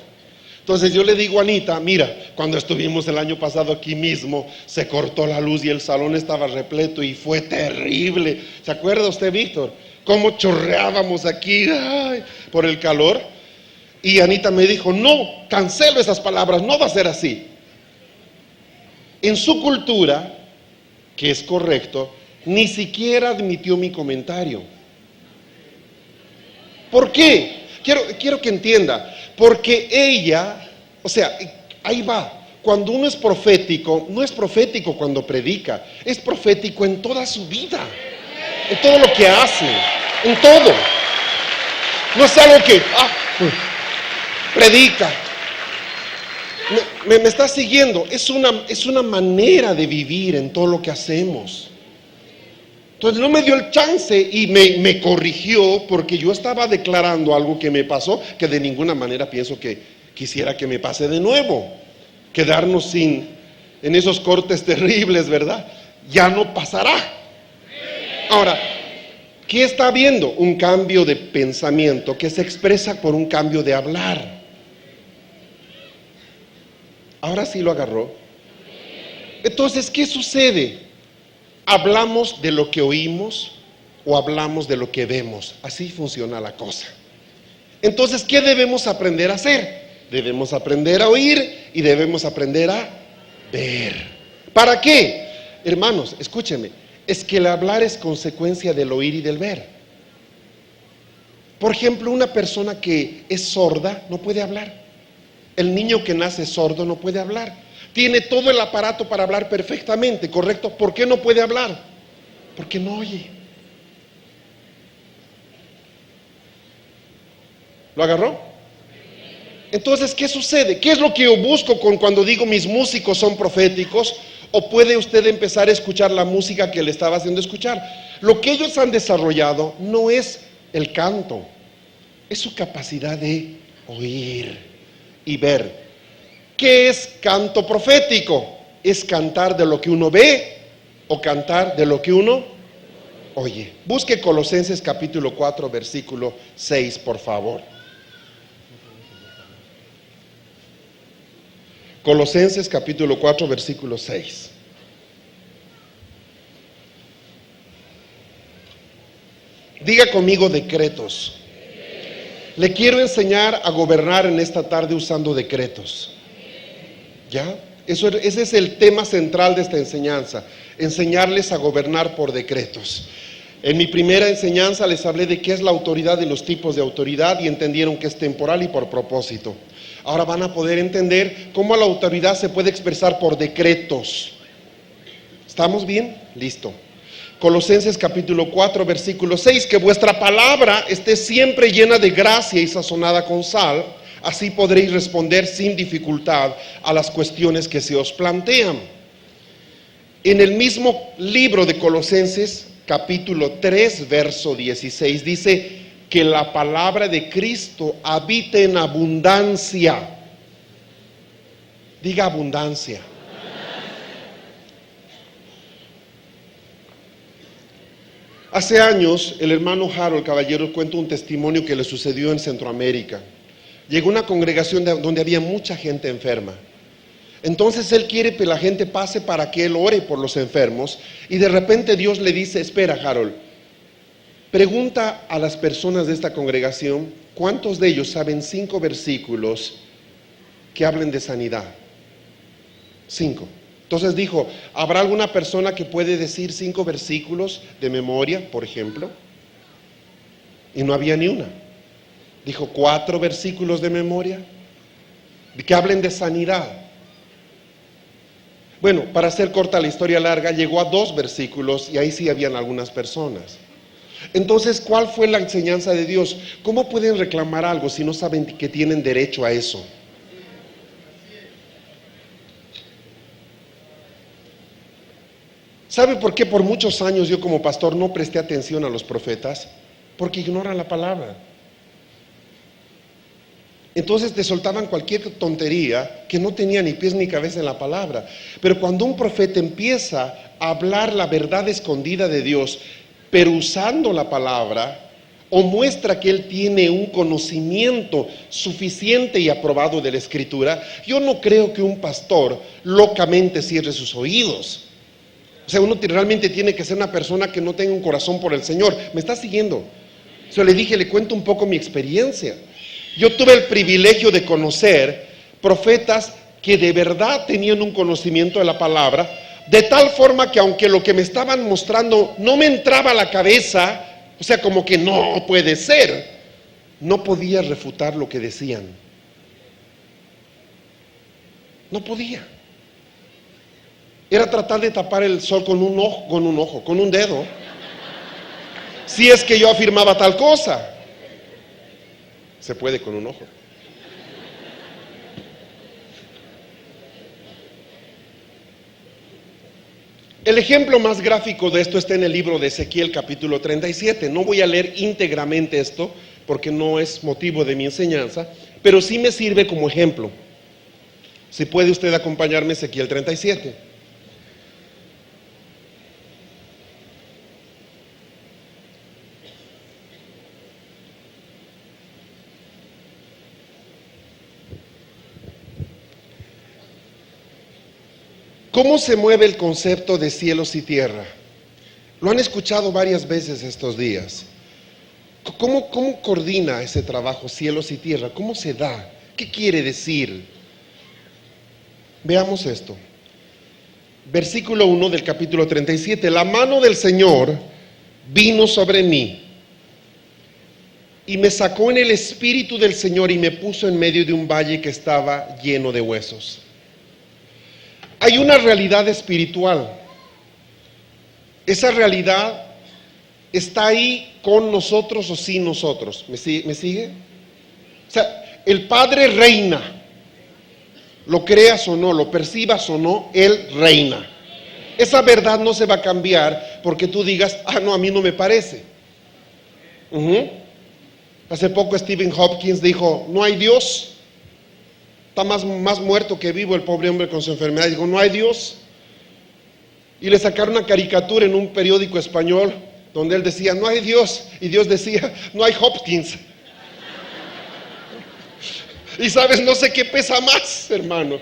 Entonces yo le digo a Anita, mira, cuando estuvimos el año pasado aquí mismo, se cortó la luz y el salón estaba repleto y fue terrible. ¿Se acuerda usted, Víctor? Cómo chorreábamos aquí, ay, por el calor. Y Anita me dijo, no, cancelo esas palabras, no va a ser así. En su cultura, que es correcto, ni siquiera admitió mi comentario. ¿Por qué? Quiero que entienda. Porque ella, o sea, ahí va. Cuando uno es profético, no es profético cuando predica, es profético en toda su vida, en todo lo que hace, en todo. No es algo que predica. Me está siguiendo. Es una manera de vivir en todo lo que hacemos. Entonces no me dio el chance y me corrigió porque yo estaba declarando algo que me pasó, que de ninguna manera pienso que quisiera que me pase de nuevo. Quedarnos en esos cortes terribles, ¿verdad? Ya no pasará. Ahora, ¿qué está habiendo? Un cambio de pensamiento que se expresa por un cambio de hablar. Ahora sí lo agarró. Entonces, ¿qué sucede? ¿Hablamos de lo que oímos o hablamos de lo que vemos? Así funciona la cosa. Entonces, ¿qué debemos aprender a hacer? Debemos aprender a oír y debemos aprender a ver. ¿Para qué? Hermanos, escúchenme. Es que el hablar es consecuencia del oír y del ver. Por ejemplo, una persona que es sorda no puede hablar. El niño que nace sordo no puede hablar. Tiene todo el aparato para hablar perfectamente, ¿correcto? ¿Por qué no puede hablar? Porque no oye. ¿Lo agarró? Entonces, ¿qué sucede? ¿Qué es lo que yo busco cuando digo mis músicos son proféticos? ¿O puede usted empezar a escuchar la música que le estaba haciendo escuchar? Lo que ellos han desarrollado no es el canto, es su capacidad de oír y ver. ¿Qué es canto profético? ¿Es cantar de lo que uno ve o cantar de lo que uno oye? Busque Colosenses capítulo 4, versículo 6, por favor. Colosenses capítulo 4, versículo 6. Diga conmigo decretos. Le quiero enseñar a gobernar en esta tarde usando decretos. ¿Ya? Ese es el tema central de esta enseñanza, enseñarles a gobernar por decretos. En mi primera enseñanza les hablé de qué es la autoridad y los tipos de autoridad y entendieron que es temporal y por propósito. Ahora van a poder entender cómo la autoridad se puede expresar por decretos. ¿Estamos bien? Listo. Colosenses capítulo 4, versículo 6, que vuestra palabra esté siempre llena de gracia y sazonada con sal. Así podréis responder sin dificultad a las cuestiones que se os plantean. En el mismo libro de Colosenses, capítulo 3, verso 16, dice que la palabra de Cristo habite en abundancia. Diga abundancia. Hace años, el hermano Harold Caballero cuenta un testimonio que le sucedió en Centroamérica. Llegó a una congregación donde había mucha gente enferma. Entonces él quiere que la gente pase para que él ore por los enfermos. Y de repente Dios le dice, espera Harold, pregunta a las personas de esta congregación, ¿cuántos de ellos saben 5 versículos que hablen de sanidad? 5. Entonces dijo, ¿habrá alguna persona que puede decir 5 versículos de memoria, por ejemplo? Y no había ni una. Dijo 4 versículos de memoria que hablen de sanidad. Bueno, para hacer corta la historia larga, llegó a 2 versículos y ahí sí habían algunas personas. Entonces, ¿cuál fue la enseñanza de Dios? ¿Cómo pueden reclamar algo si no saben que tienen derecho a eso? ¿Sabe por qué por muchos años yo como pastor no presté atención a los profetas? Porque ignoran la palabra. Entonces te soltaban cualquier tontería que no tenía ni pies ni cabeza en la palabra. Pero cuando un profeta empieza a hablar la verdad escondida de Dios, pero usando la palabra, o muestra que él tiene un conocimiento suficiente y aprobado de la Escritura, yo no creo que un pastor locamente cierre sus oídos. O sea, uno realmente tiene que ser una persona que no tenga un corazón por el Señor. ¿Me está siguiendo? Yo le dije, le cuento un poco mi experiencia. Yo tuve el privilegio de conocer profetas que de verdad tenían un conocimiento de la palabra, de tal forma que aunque lo que me estaban mostrando no me entraba a la cabeza, o sea, como que no puede ser, no podía refutar lo que decían. No podía. Era tratar de tapar el sol con un ojo, con un dedo. Si es que yo afirmaba tal cosa, se puede con un ojo. El ejemplo más gráfico de esto está en el libro de Ezequiel capítulo 37. No voy a leer íntegramente esto porque no es motivo de mi enseñanza, pero sí me sirve como ejemplo. Si puede usted acompañarme, Ezequiel 37. ¿Cómo se mueve el concepto de cielos y tierra? Lo han escuchado varias veces estos días. ¿Cómo coordina ese trabajo, cielos y tierra? ¿Cómo se da? ¿Qué quiere decir? Veamos esto. Versículo 1 del capítulo 37. La mano del Señor vino sobre mí y me sacó en el espíritu del Señor y me puso en medio de un valle que estaba lleno de huesos. Hay una realidad espiritual. Esa realidad está ahí con nosotros o sin nosotros. ¿Me sigue? O sea, el Padre reina. Lo creas o no, lo percibas o no, Él reina. Esa verdad no se va a cambiar porque tú digas, no, a mí no me parece. Hace poco Stephen Hopkins dijo, no hay Dios. Está más muerto que vivo el pobre hombre con su enfermedad. Digo, no hay Dios. Y le sacaron una caricatura en un periódico español donde él decía, no hay Dios. Y Dios decía, no hay Hopkins. Y sabes, no sé qué pesa más, hermano.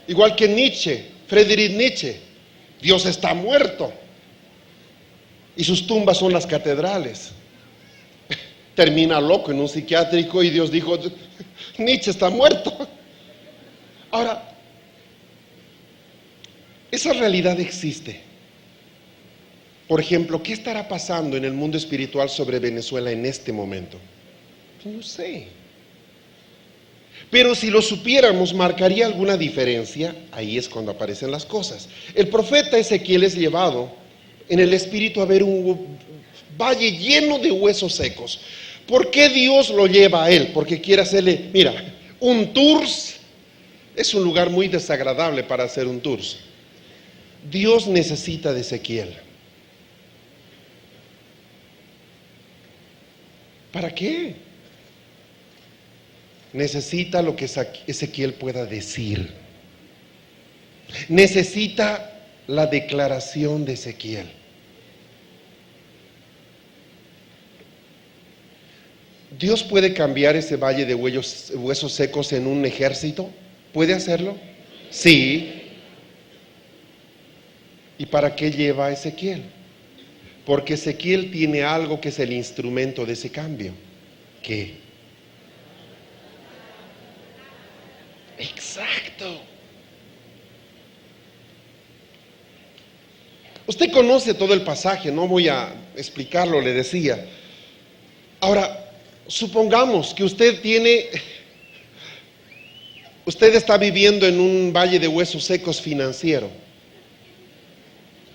Igual que Nietzsche, Friedrich Nietzsche. Dios está muerto. Y sus tumbas son las catedrales. Termina loco en un psiquiátrico y Dios dijo, Nietzsche está muerto. Ahora, esa realidad existe. Por ejemplo, ¿qué estará pasando en el mundo espiritual sobre Venezuela en este momento? No sé. Pero si lo supiéramos, ¿marcaría alguna diferencia? Ahí es cuando aparecen las cosas. El profeta Ezequiel es llevado en el espíritu a ver un valle lleno de huesos secos. ¿Por qué Dios lo lleva a él? Porque quiere hacerle, mira, un tours es un lugar muy desagradable para hacer un tours. Dios necesita de Ezequiel. ¿Para qué? Necesita lo que Ezequiel pueda decir. Necesita la declaración de Ezequiel. ¿Dios puede cambiar ese valle de huesos secos en un ejército? ¿Puede hacerlo? Sí. ¿Y para qué lleva a Ezequiel? Porque Ezequiel tiene algo que es el instrumento de ese cambio. ¿Qué? Exacto. Usted conoce todo el pasaje, no voy a explicarlo, le decía. Ahora, supongamos que usted está viviendo en un valle de huesos secos financiero.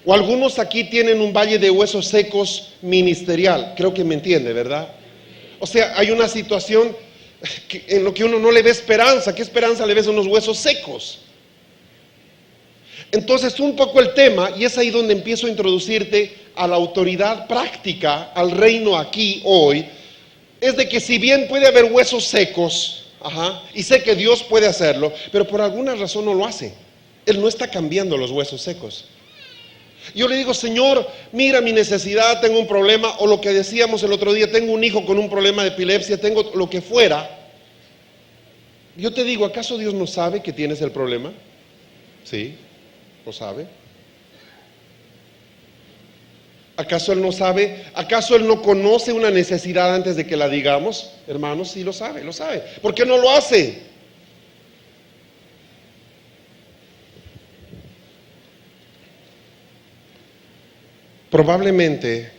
O algunos aquí tienen un valle de huesos secos ministerial. Creo que me entiende, ¿verdad? O sea, hay una situación en lo que uno no le ve esperanza. ¿Qué esperanza le ves a unos huesos secos? Entonces, un poco el tema, y es ahí donde empiezo a introducirte a la autoridad práctica, al reino aquí, hoy, es de que si bien puede haber huesos secos, y sé que Dios puede hacerlo, pero por alguna razón no lo hace. Él no está cambiando los huesos secos. Yo le digo, Señor, mira mi necesidad, tengo un problema, o lo que decíamos el otro día, tengo un hijo con un problema de epilepsia, tengo lo que fuera. Yo te digo, ¿acaso Dios no sabe que tienes el problema? Sí, lo sabe. ¿Acaso Él no sabe? ¿Acaso Él no conoce una necesidad antes de que la digamos? Hermanos, sí lo sabe, lo sabe. ¿Por qué no lo hace? Probablemente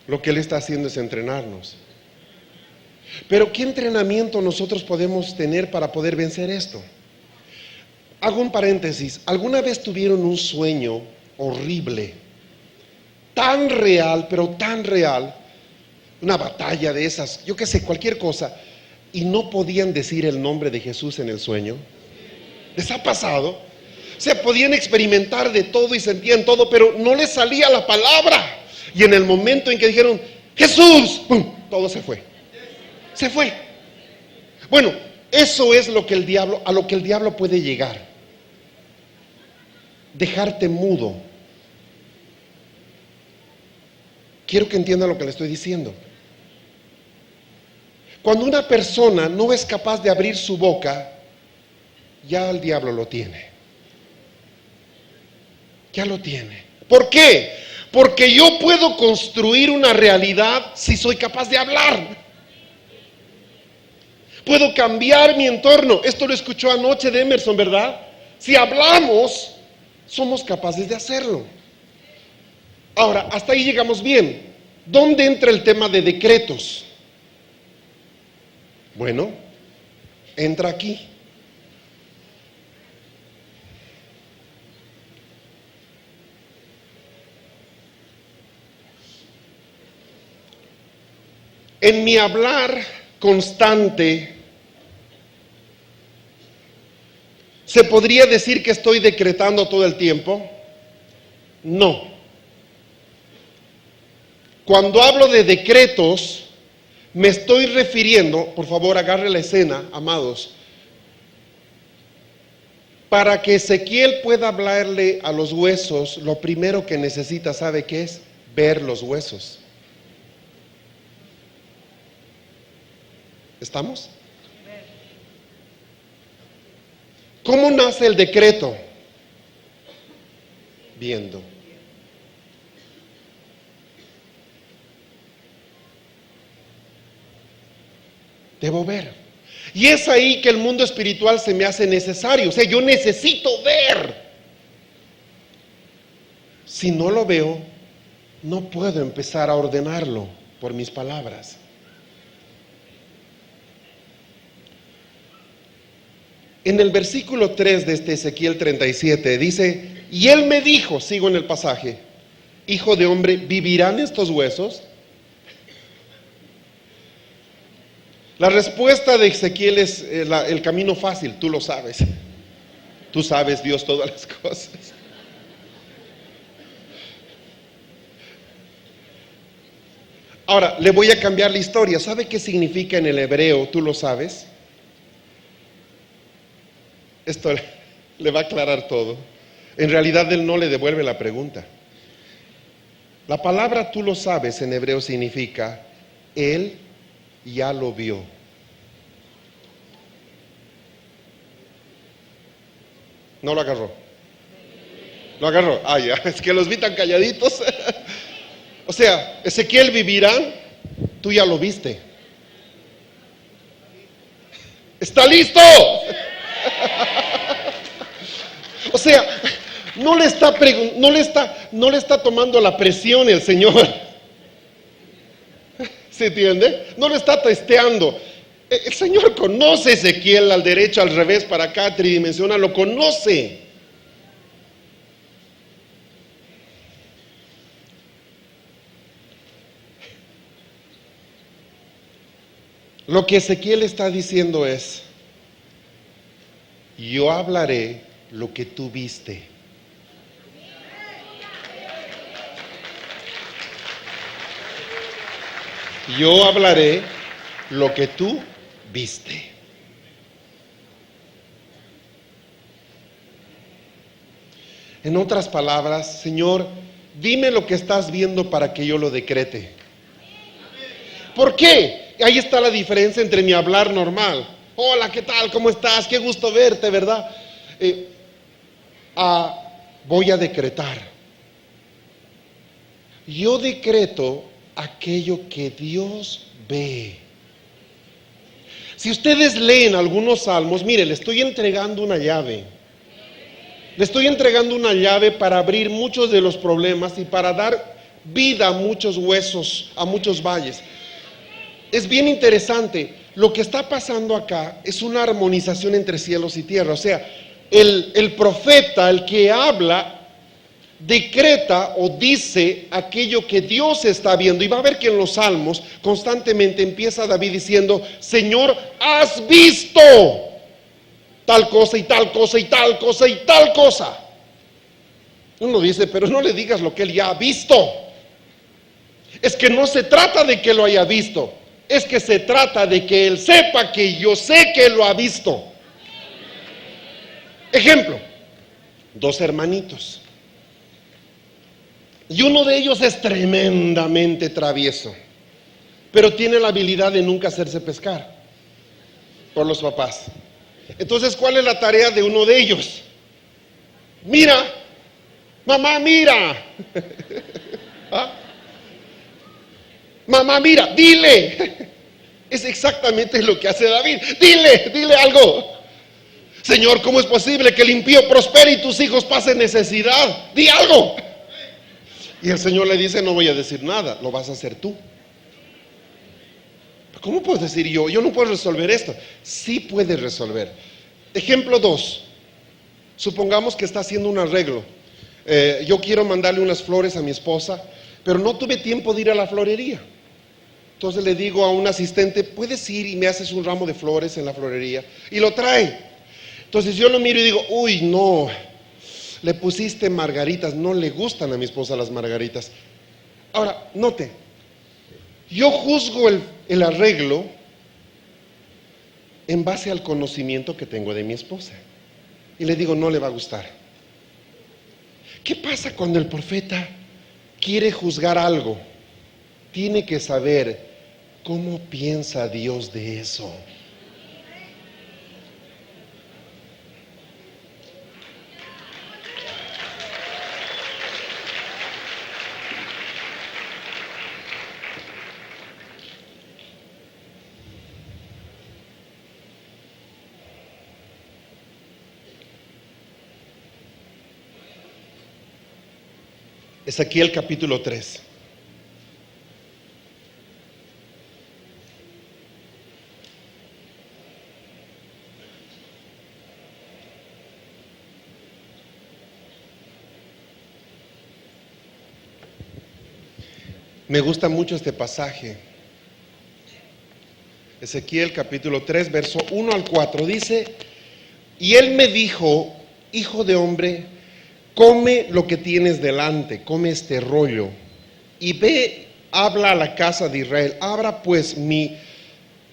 lo que Él está haciendo es entrenarnos. Pero ¿qué entrenamiento nosotros podemos tener para poder vencer esto? Hago un paréntesis. ¿Alguna vez tuvieron un sueño horrible, tan real, pero tan real, una batalla de esas, yo qué sé, cualquier cosa, y no podían decir el nombre de Jesús en el sueño? ¿Les ha pasado? O sea, podían experimentar de todo y sentían todo, pero no les salía la palabra. Y en el momento en que dijeron, Jesús, ¡pum!, todo se fue. Se fue. Bueno, eso es lo que a lo que el diablo puede llegar. Dejarte mudo. Quiero que entiendan lo que le estoy diciendo. Cuando una persona no es capaz de abrir su boca, ya el diablo lo tiene. Ya lo tiene. ¿Por qué? Porque yo puedo construir una realidad si soy capaz de hablar. Puedo cambiar mi entorno. Esto lo escuchó anoche de Emerson, ¿verdad? Si hablamos, somos capaces de hacerlo. Ahora, hasta ahí llegamos bien. ¿Dónde entra el tema de decretos? Bueno, entra aquí. En mi hablar constante, ¿se podría decir que estoy decretando todo el tiempo? No. Cuando hablo de decretos, me estoy refiriendo, por favor agarre la escena, amados, para que Ezequiel pueda hablarle a los huesos, lo primero que necesita, ¿sabe qué es? Ver los huesos. ¿Estamos? ¿Cómo nace el decreto? Viendo. Debo ver. Y es ahí que el mundo espiritual se me hace necesario. O sea, yo necesito ver. Si no lo veo, no puedo empezar a ordenarlo por mis palabras. En el versículo 3 de este Ezequiel 37 dice, y él me dijo, sigo en el pasaje, hijo de hombre, ¿vivirán estos huesos? La respuesta de Ezequiel es el camino fácil, tú lo sabes. Tú sabes, Dios, todas las cosas. Ahora, le voy a cambiar la historia. ¿Sabe qué significa en el hebreo? ¿Tú lo sabes? Esto le va a aclarar todo. En realidad, él no le devuelve la pregunta. La palabra tú lo sabes en hebreo significa, él ya lo vio. No lo agarró. Lo agarró. Ah, ya, es que los vi tan calladitos. O sea, Ezequiel, ¿vivirán? Tú ya lo viste. ¿Está listo? O sea, no le está tomando la presión el Señor. ¿Se entiende? No lo está testeando. El Señor conoce a Ezequiel al derecho, al revés, para acá, tridimensional, lo conoce. Lo que Ezequiel está diciendo es, yo hablaré lo que tú viste. Yo hablaré lo que tú viste. En otras palabras, Señor, dime lo que estás viendo para que yo lo decrete. ¿Por qué? Ahí está la diferencia entre mi hablar normal. Hola, ¿qué tal? ¿Cómo estás? Qué gusto verte, ¿verdad? Voy a decretar. Yo decreto aquello que Dios ve. Si ustedes leen algunos salmos, mire, le estoy entregando una llave. Le estoy entregando una llave para abrir muchos de los problemas y para dar vida a muchos huesos, a muchos valles. Es bien interesante. Lo que está pasando acá es una armonización entre cielos y tierra. O sea, el profeta, el que habla, decreta o dice aquello que Dios está viendo. Y va a ver que en los salmos constantemente empieza David diciendo: Señor, has visto tal cosa y tal cosa y tal cosa y tal cosa. Uno dice, pero no le digas lo que él ya ha visto. Es que no se trata de que lo haya visto, es que se trata de que él sepa que yo sé que lo ha visto. Ejemplo, dos hermanitos. Y uno de ellos es tremendamente travieso, pero tiene la habilidad de nunca hacerse pescar por los papás. Entonces, ¿cuál es la tarea de uno de ellos? Mira, mamá, mira. ¿Ah? Mamá, mira, dile. Es exactamente lo que hace David. Dile algo. Señor, ¿cómo es posible que el impío prospere y tus hijos pasen necesidad? Di algo. Y el Señor le dice: no voy a decir nada, lo vas a hacer tú. ¿Cómo puedo decir yo? Yo no puedo resolver esto. Sí puedes resolver. Ejemplo 2. Supongamos que está haciendo un arreglo. Yo quiero mandarle unas flores a mi esposa, pero no tuve tiempo de ir a la florería. Entonces le digo a un asistente: ¿puedes ir y me haces un ramo de flores en la florería? Y lo trae. Entonces yo lo miro y digo: uy, no, le pusiste margaritas, no le gustan a mi esposa las margaritas. Ahora, note, yo juzgo el arreglo en base al conocimiento que tengo de mi esposa. Y le digo: no le va a gustar. ¿Qué pasa cuando el profeta quiere juzgar algo? Tiene que saber cómo piensa Dios de eso. Ezequiel capítulo 3. Me gusta mucho este pasaje. Ezequiel capítulo 3, verso 1 al 4 dice: y él me dijo: hijo de hombre, come lo que tienes delante, come este rollo, y ve, habla a la casa de Israel.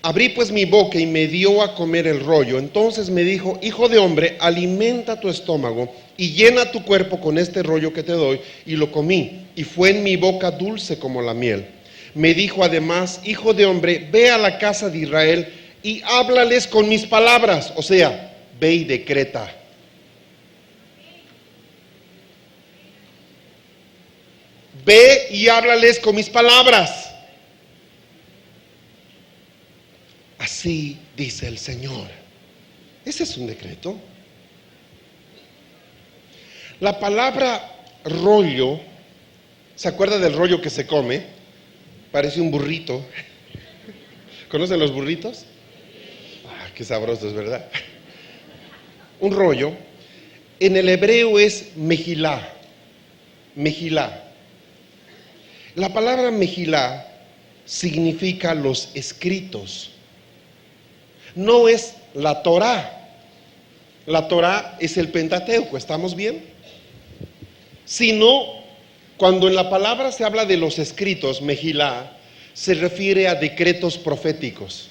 Abrí pues mi boca y me dio a comer el rollo. Entonces me dijo: hijo de hombre, alimenta tu estómago y llena tu cuerpo con este rollo que te doy. Y lo comí, y fue en mi boca dulce como la miel. Me dijo además: hijo de hombre, ve a la casa de Israel y háblales con mis palabras. O sea, ve y decreta. Ve y háblales con mis palabras. Así dice el Señor. Ese es un decreto. La palabra rollo, ¿se acuerda del rollo que se come? Parece un burrito. ¿Conocen los burritos? Ah, qué sabrosos, ¿verdad? Un rollo, en el hebreo es mejilá. Mejilá. La palabra mejilá significa los escritos. No es la Torá. La Torá es el Pentateuco, ¿estamos bien? Sino, cuando en la palabra se habla de los escritos, mejilá, se refiere a decretos proféticos.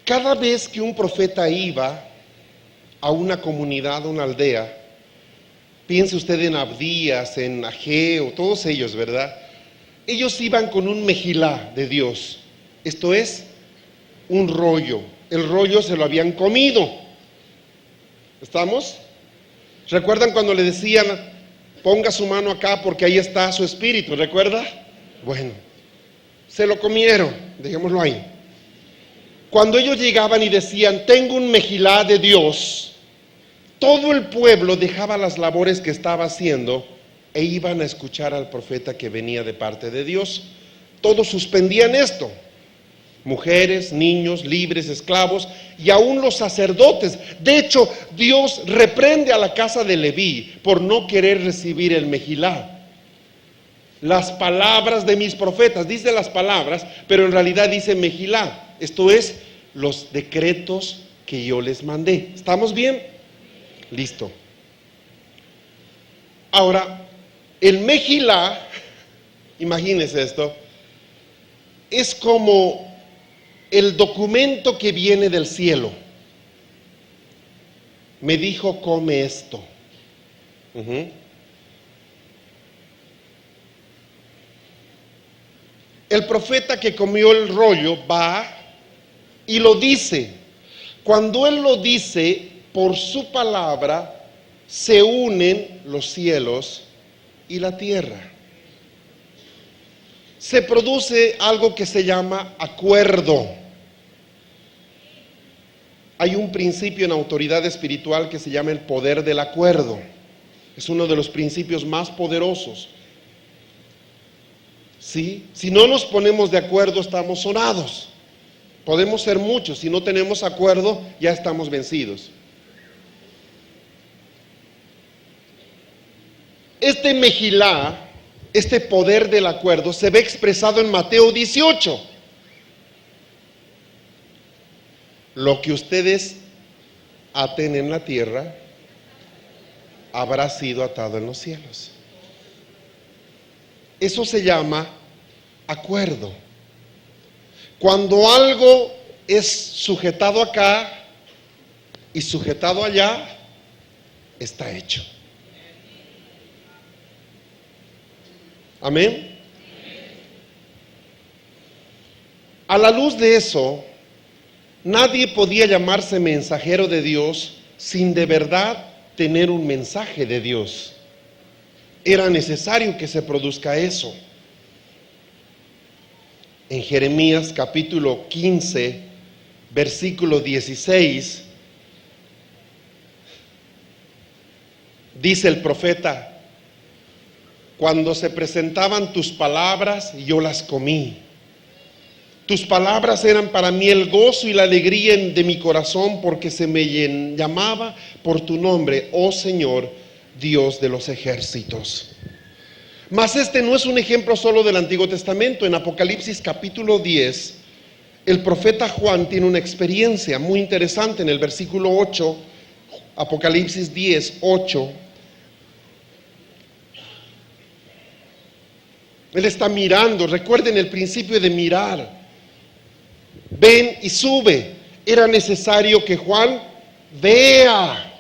Cada vez que un profeta iba a una comunidad, a una aldea. Piense usted en Abdías, en Ageo, todos ellos, ¿verdad? Ellos iban con un mejilá de Dios, esto es, un rollo. El rollo se lo habían comido. ¿Estamos? ¿Recuerdan cuando le decían, ponga su mano acá porque ahí está su espíritu? ¿Recuerda? Bueno, se lo comieron, dejémoslo ahí. Cuando ellos llegaban y decían, tengo un mejilá de Dios, todo el pueblo dejaba las labores que estaba haciendo e iban a escuchar al profeta que venía de parte de Dios. Todos suspendían esto. Mujeres, niños, libres, esclavos y aún los sacerdotes. De hecho, Dios reprende a la casa de Leví por no querer recibir el mejilá. Las palabras de mis profetas, dice las palabras, pero en realidad dice mejilá. Esto es, los decretos que yo les mandé. ¿Estamos bien? Listo. Ahora, el mejilá, imagínense esto, es como el documento que viene del cielo. Me dijo, come esto. El profeta que comió el rollo va y lo dice. Cuando él lo dice, por su palabra se unen los cielos y la tierra. Se produce algo que se llama acuerdo. Hay un principio en autoridad espiritual que se llama el poder del acuerdo. Es uno de los principios más poderosos. ¿Sí? Si no nos ponemos de acuerdo, estamos sonados. Podemos ser muchos, si no tenemos acuerdo, ya estamos vencidos. Este mejilá, este poder del acuerdo, se ve expresado en Mateo 18. Lo que ustedes aten en la tierra habrá sido atado en los cielos. Eso se llama acuerdo. Cuando algo es sujetado acá y sujetado allá, está hecho. Amén. A la luz de eso, nadie podía llamarse mensajero de Dios sin de verdad tener un mensaje de Dios. Era necesario que se produzca eso. En Jeremías capítulo 15, versículo 16, dice el profeta, cuando se presentaban tus palabras, yo las comí. Tus palabras eran para mí el gozo y la alegría de mi corazón, porque se me llamaba por tu nombre, oh Señor, Dios de los ejércitos. Mas este no es un ejemplo solo del Antiguo Testamento. En Apocalipsis capítulo 10, el profeta Juan tiene una experiencia muy interesante en el versículo 8, Apocalipsis 10, 8. Él está mirando, recuerden el principio de mirar. Ven y sube. Era necesario que Juan vea.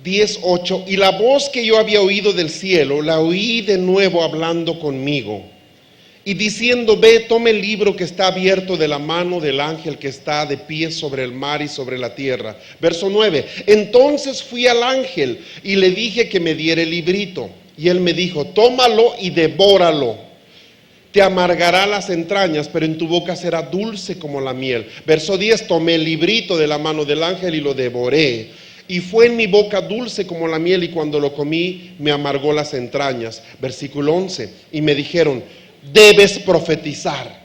10:8, y la voz que yo había oído del cielo, la oí de nuevo hablando conmigo, y diciendo, ve, toma el libro que está abierto de la mano del ángel que está de pie sobre el mar y sobre la tierra. Verso 9, entonces fui al ángel y le dije que me diera el librito, y él me dijo, tómalo y devóralo. Te amargará las entrañas, pero en tu boca será dulce como la miel. Verso 10, tomé el librito de la mano del ángel y lo devoré. Y fue en mi boca dulce como la miel, y cuando lo comí me amargó las entrañas. Versículo 11, y me dijeron, debes profetizar.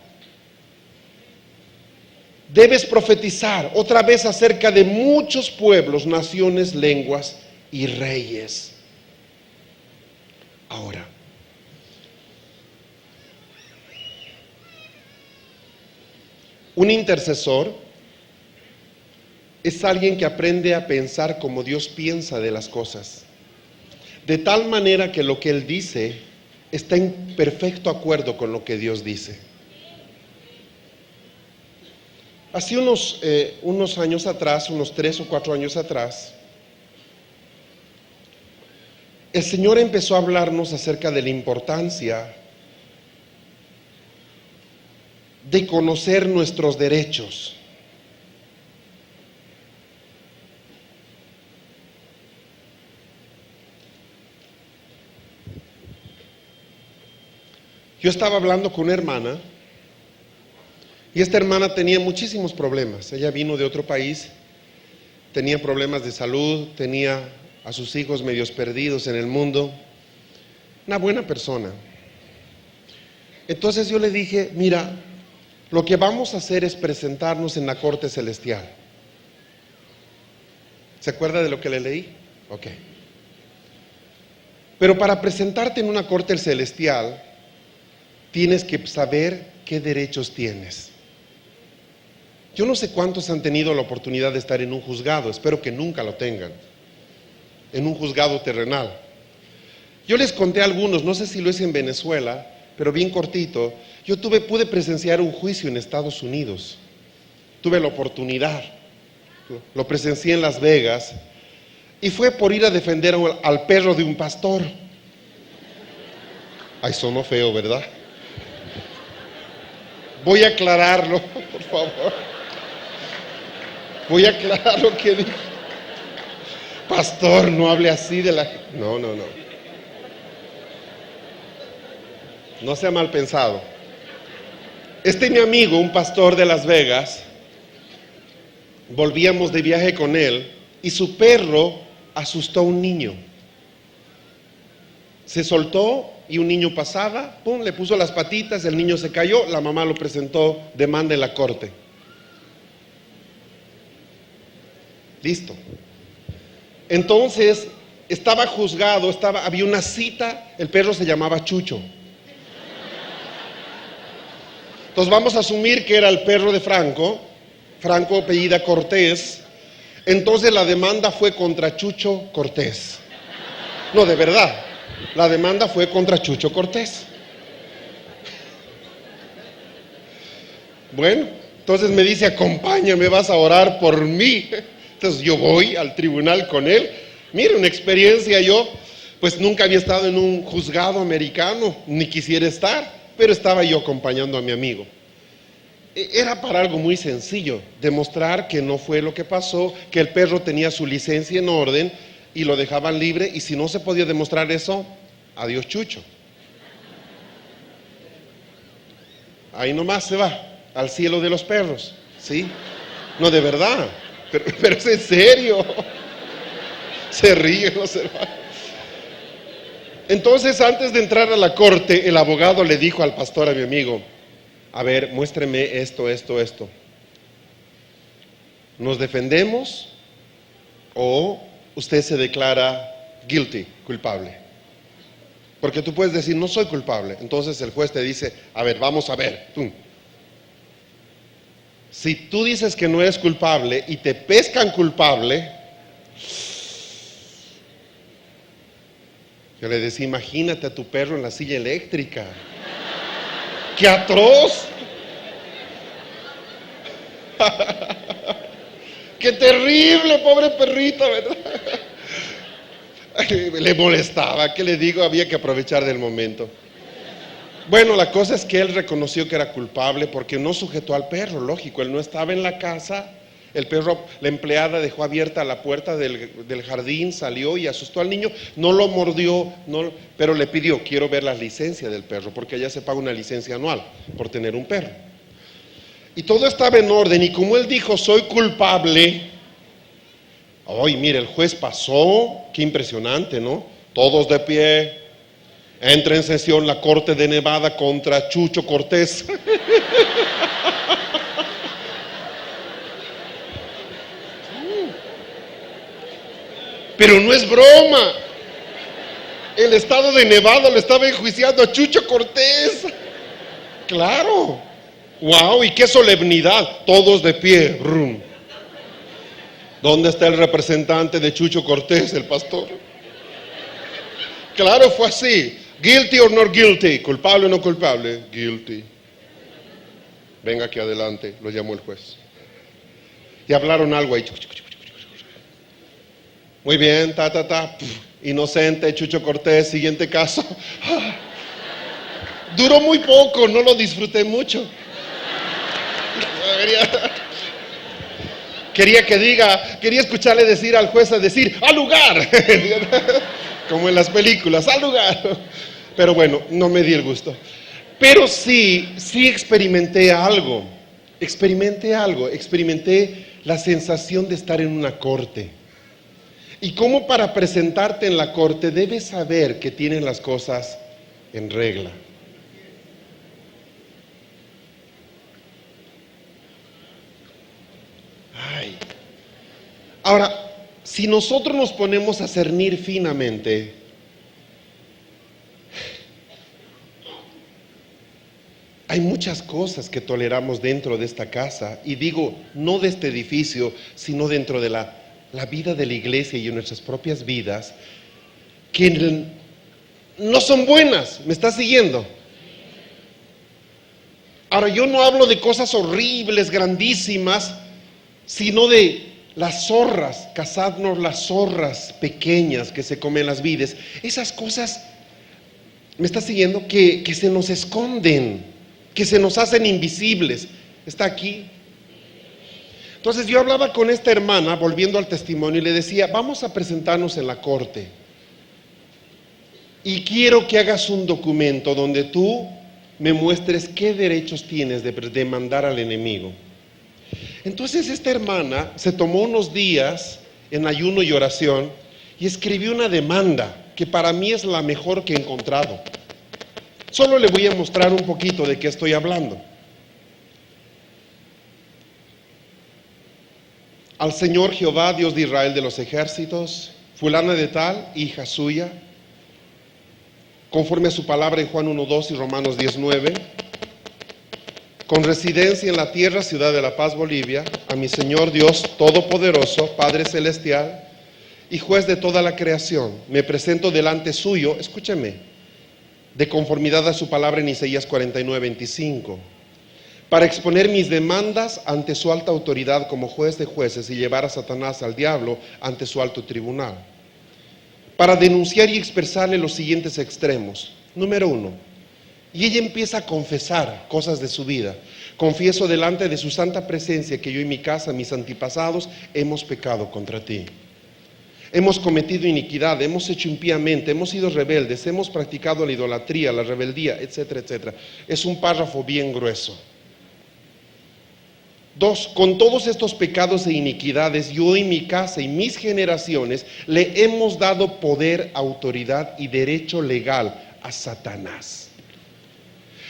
Debes profetizar otra vez acerca de muchos pueblos, naciones, lenguas y reyes. Ahora, un intercesor es alguien que aprende a pensar como Dios piensa de las cosas, de tal manera que lo que Él dice está en perfecto acuerdo con lo que Dios dice. Hace unos años atrás, unos 3 o 4 años atrás, el Señor empezó a hablarnos acerca de la importancia de conocer nuestros derechos. Yo estaba hablando con una hermana y esta hermana tenía muchísimos problemas. Ella vino de otro país, tenía problemas de salud, tenía a sus hijos medios perdidos en el mundo. Una buena persona. Entonces yo le dije, mira, lo que vamos a hacer es presentarnos en la corte celestial. ¿Se acuerda de lo que le leí? Ok. Pero para presentarte en una corte celestial, tienes que saber qué derechos tienes. Yo no sé cuántos han tenido la oportunidad de estar en un juzgado, espero que nunca lo tengan, en un juzgado terrenal. Yo les conté algunos, no sé si lo es en Venezuela, pero bien cortito. Yo pude presenciar un juicio en Estados Unidos, tuve la oportunidad, lo presencié en Las Vegas, y fue por ir a defender al perro de un pastor. Ay, sonó feo, ¿verdad? Voy a aclararlo, por favor. Voy a aclarar lo que dijo. Pastor, no hable así de la... No. No sea mal pensado. Mi amigo, un pastor de Las Vegas, volvíamos de viaje con él y su perro asustó a un niño. Se soltó y un niño pasaba, pum, le puso las patitas, el niño se cayó, la mamá lo presentó, demanda en la corte. Listo. Entonces, estaba juzgado, había una cita, el perro se llamaba Chucho. Entonces vamos a asumir que era el perro de Franco apellida Cortés, entonces la demanda fue contra Chucho Cortés. No, de verdad. La demanda fue contra Chucho Cortés. Bueno, entonces me dice, acompáñame, vas a orar por mí. Entonces yo voy al tribunal con él. Mire, una experiencia, yo pues nunca había estado en un juzgado americano, ni quisiera estar, pero estaba yo acompañando a mi amigo. Era para algo muy sencillo, demostrar que no fue lo que pasó, que el perro tenía su licencia en orden y lo dejaban libre, y si no se podía demostrar eso, adiós Chucho. Ahí nomás se va, al cielo de los perros, ¿sí? No, de verdad, pero es en serio. Se ríe, no se va. Entonces, antes de entrar a la corte, el abogado le dijo al pastor, a mi amigo, a ver, muéstreme esto. ¿Nos defendemos o usted se declara guilty, culpable? Porque tú puedes decir, no soy culpable. Entonces el juez te dice, a ver, vamos a ver. Si tú dices que no eres culpable y te pescan culpable, yo le decía, imagínate a tu perro en la silla eléctrica. ¡Qué atroz! ¡Qué terrible, pobre perrita, ¿verdad? Le molestaba, ¿qué le digo? Había que aprovechar del momento. Bueno, la cosa es que él reconoció que era culpable porque no sujetó al perro, lógico, él no estaba en la casa, el perro, la empleada dejó abierta la puerta del jardín, salió y asustó al niño, no lo mordió, pero le pidió, quiero ver la licencia del perro, porque allá se paga una licencia anual por tener un perro. Y todo estaba en orden, y como él dijo, soy culpable, ay, mire, el juez pasó, qué impresionante, ¿no? Todos de pie, entra en sesión la Corte de Nevada contra Chucho Cortés. Pero no es broma. El estado de Nevada lo estaba enjuiciando a Chucho Cortés. Claro. Wow, y qué solemnidad. Todos de pie. Rum. ¿Dónde está el representante de Chucho Cortés, el pastor? Claro, fue así. Guilty or not guilty. ¿Culpable o no culpable? Guilty. Venga aquí adelante, lo llamó el juez. y hablaron algo ahí. Muy bien, inocente, Chucho Cortés, siguiente caso. Duró muy poco, no lo disfruté mucho. Quería escucharle decir al juez ¡al lugar! Como en las películas, ¡al lugar! Pero bueno, no me di el gusto. Pero sí experimenté algo. Experimenté la sensación de estar en una corte. Y cómo para presentarte en la corte debes saber que tienen las cosas en regla. Ahora, si nosotros nos ponemos a cernir finamente, hay muchas cosas que toleramos dentro de esta casa, y digo, no de este edificio, sino dentro de la vida de la iglesia y en nuestras propias vidas, que no son buenas. ¿Me estás siguiendo? Ahora, yo no hablo de cosas horribles, grandísimas, sino de las zorras, cazadnos las zorras pequeñas que se comen las vides. Esas cosas, ¿me estás siguiendo? Que se nos esconden, que se nos hacen invisibles. ¿Está aquí? Entonces yo hablaba con esta hermana, volviendo al testimonio, y le decía, vamos a presentarnos en la corte. Y quiero que hagas un documento donde tú me muestres qué derechos tienes de demandar al enemigo. Entonces esta hermana se tomó unos días en ayuno y oración y escribió una demanda que para mí es la mejor que he encontrado. Solo le voy a mostrar un poquito de qué estoy hablando. Al Señor Jehová, Dios de Israel de los ejércitos, fulana de tal, hija suya, conforme a su palabra en Juan 1:2 y Romanos 10:9, con residencia en la tierra, ciudad de La Paz, Bolivia, a mi Señor Dios Todopoderoso, Padre Celestial y Juez de toda la creación, me presento delante suyo, escúchame, de conformidad a su palabra en Isaías 49:25, para exponer mis demandas ante su alta autoridad como juez de jueces y llevar a Satanás al diablo ante su alto tribunal, para denunciar y expresarle los siguientes extremos. Número 1, y ella empieza a confesar cosas de su vida. Confieso delante de su santa presencia que yo y mi casa, mis antepasados, hemos pecado contra ti. Hemos cometido iniquidad, hemos hecho impíamente, hemos sido rebeldes, hemos practicado la idolatría, la rebeldía, etcétera, etcétera. Es un párrafo bien grueso. 2, con todos estos pecados e iniquidades, yo y mi casa y mis generaciones le hemos dado poder, autoridad y derecho legal a Satanás.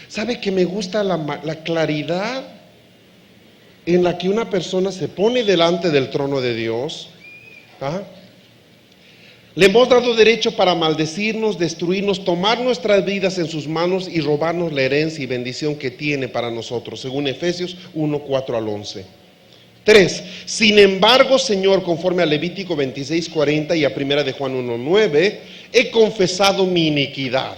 ¿Sabe que me gusta la claridad en la que una persona se pone delante del trono de Dios? Le hemos dado derecho para maldecirnos, destruirnos, tomar nuestras vidas en sus manos y robarnos la herencia y bendición que tiene para nosotros, según Efesios 1:4-11. 3, sin embargo, Señor, conforme a Levítico 26:40 y a 1 de Juan 1:9, he confesado mi iniquidad,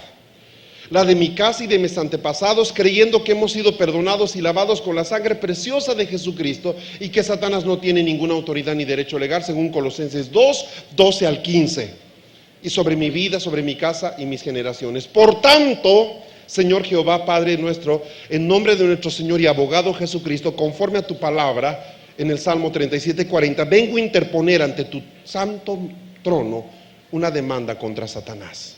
la de mi casa y de mis antepasados, creyendo que hemos sido perdonados y lavados con la sangre preciosa de Jesucristo y que Satanás no tiene ninguna autoridad ni derecho legal, según Colosenses 2:12-15, y sobre mi vida, sobre mi casa y mis generaciones. Por tanto, Señor Jehová, Padre nuestro, en nombre de nuestro Señor y abogado Jesucristo, conforme a tu palabra, en el Salmo 37:40, vengo a interponer ante tu santo trono una demanda contra Satanás,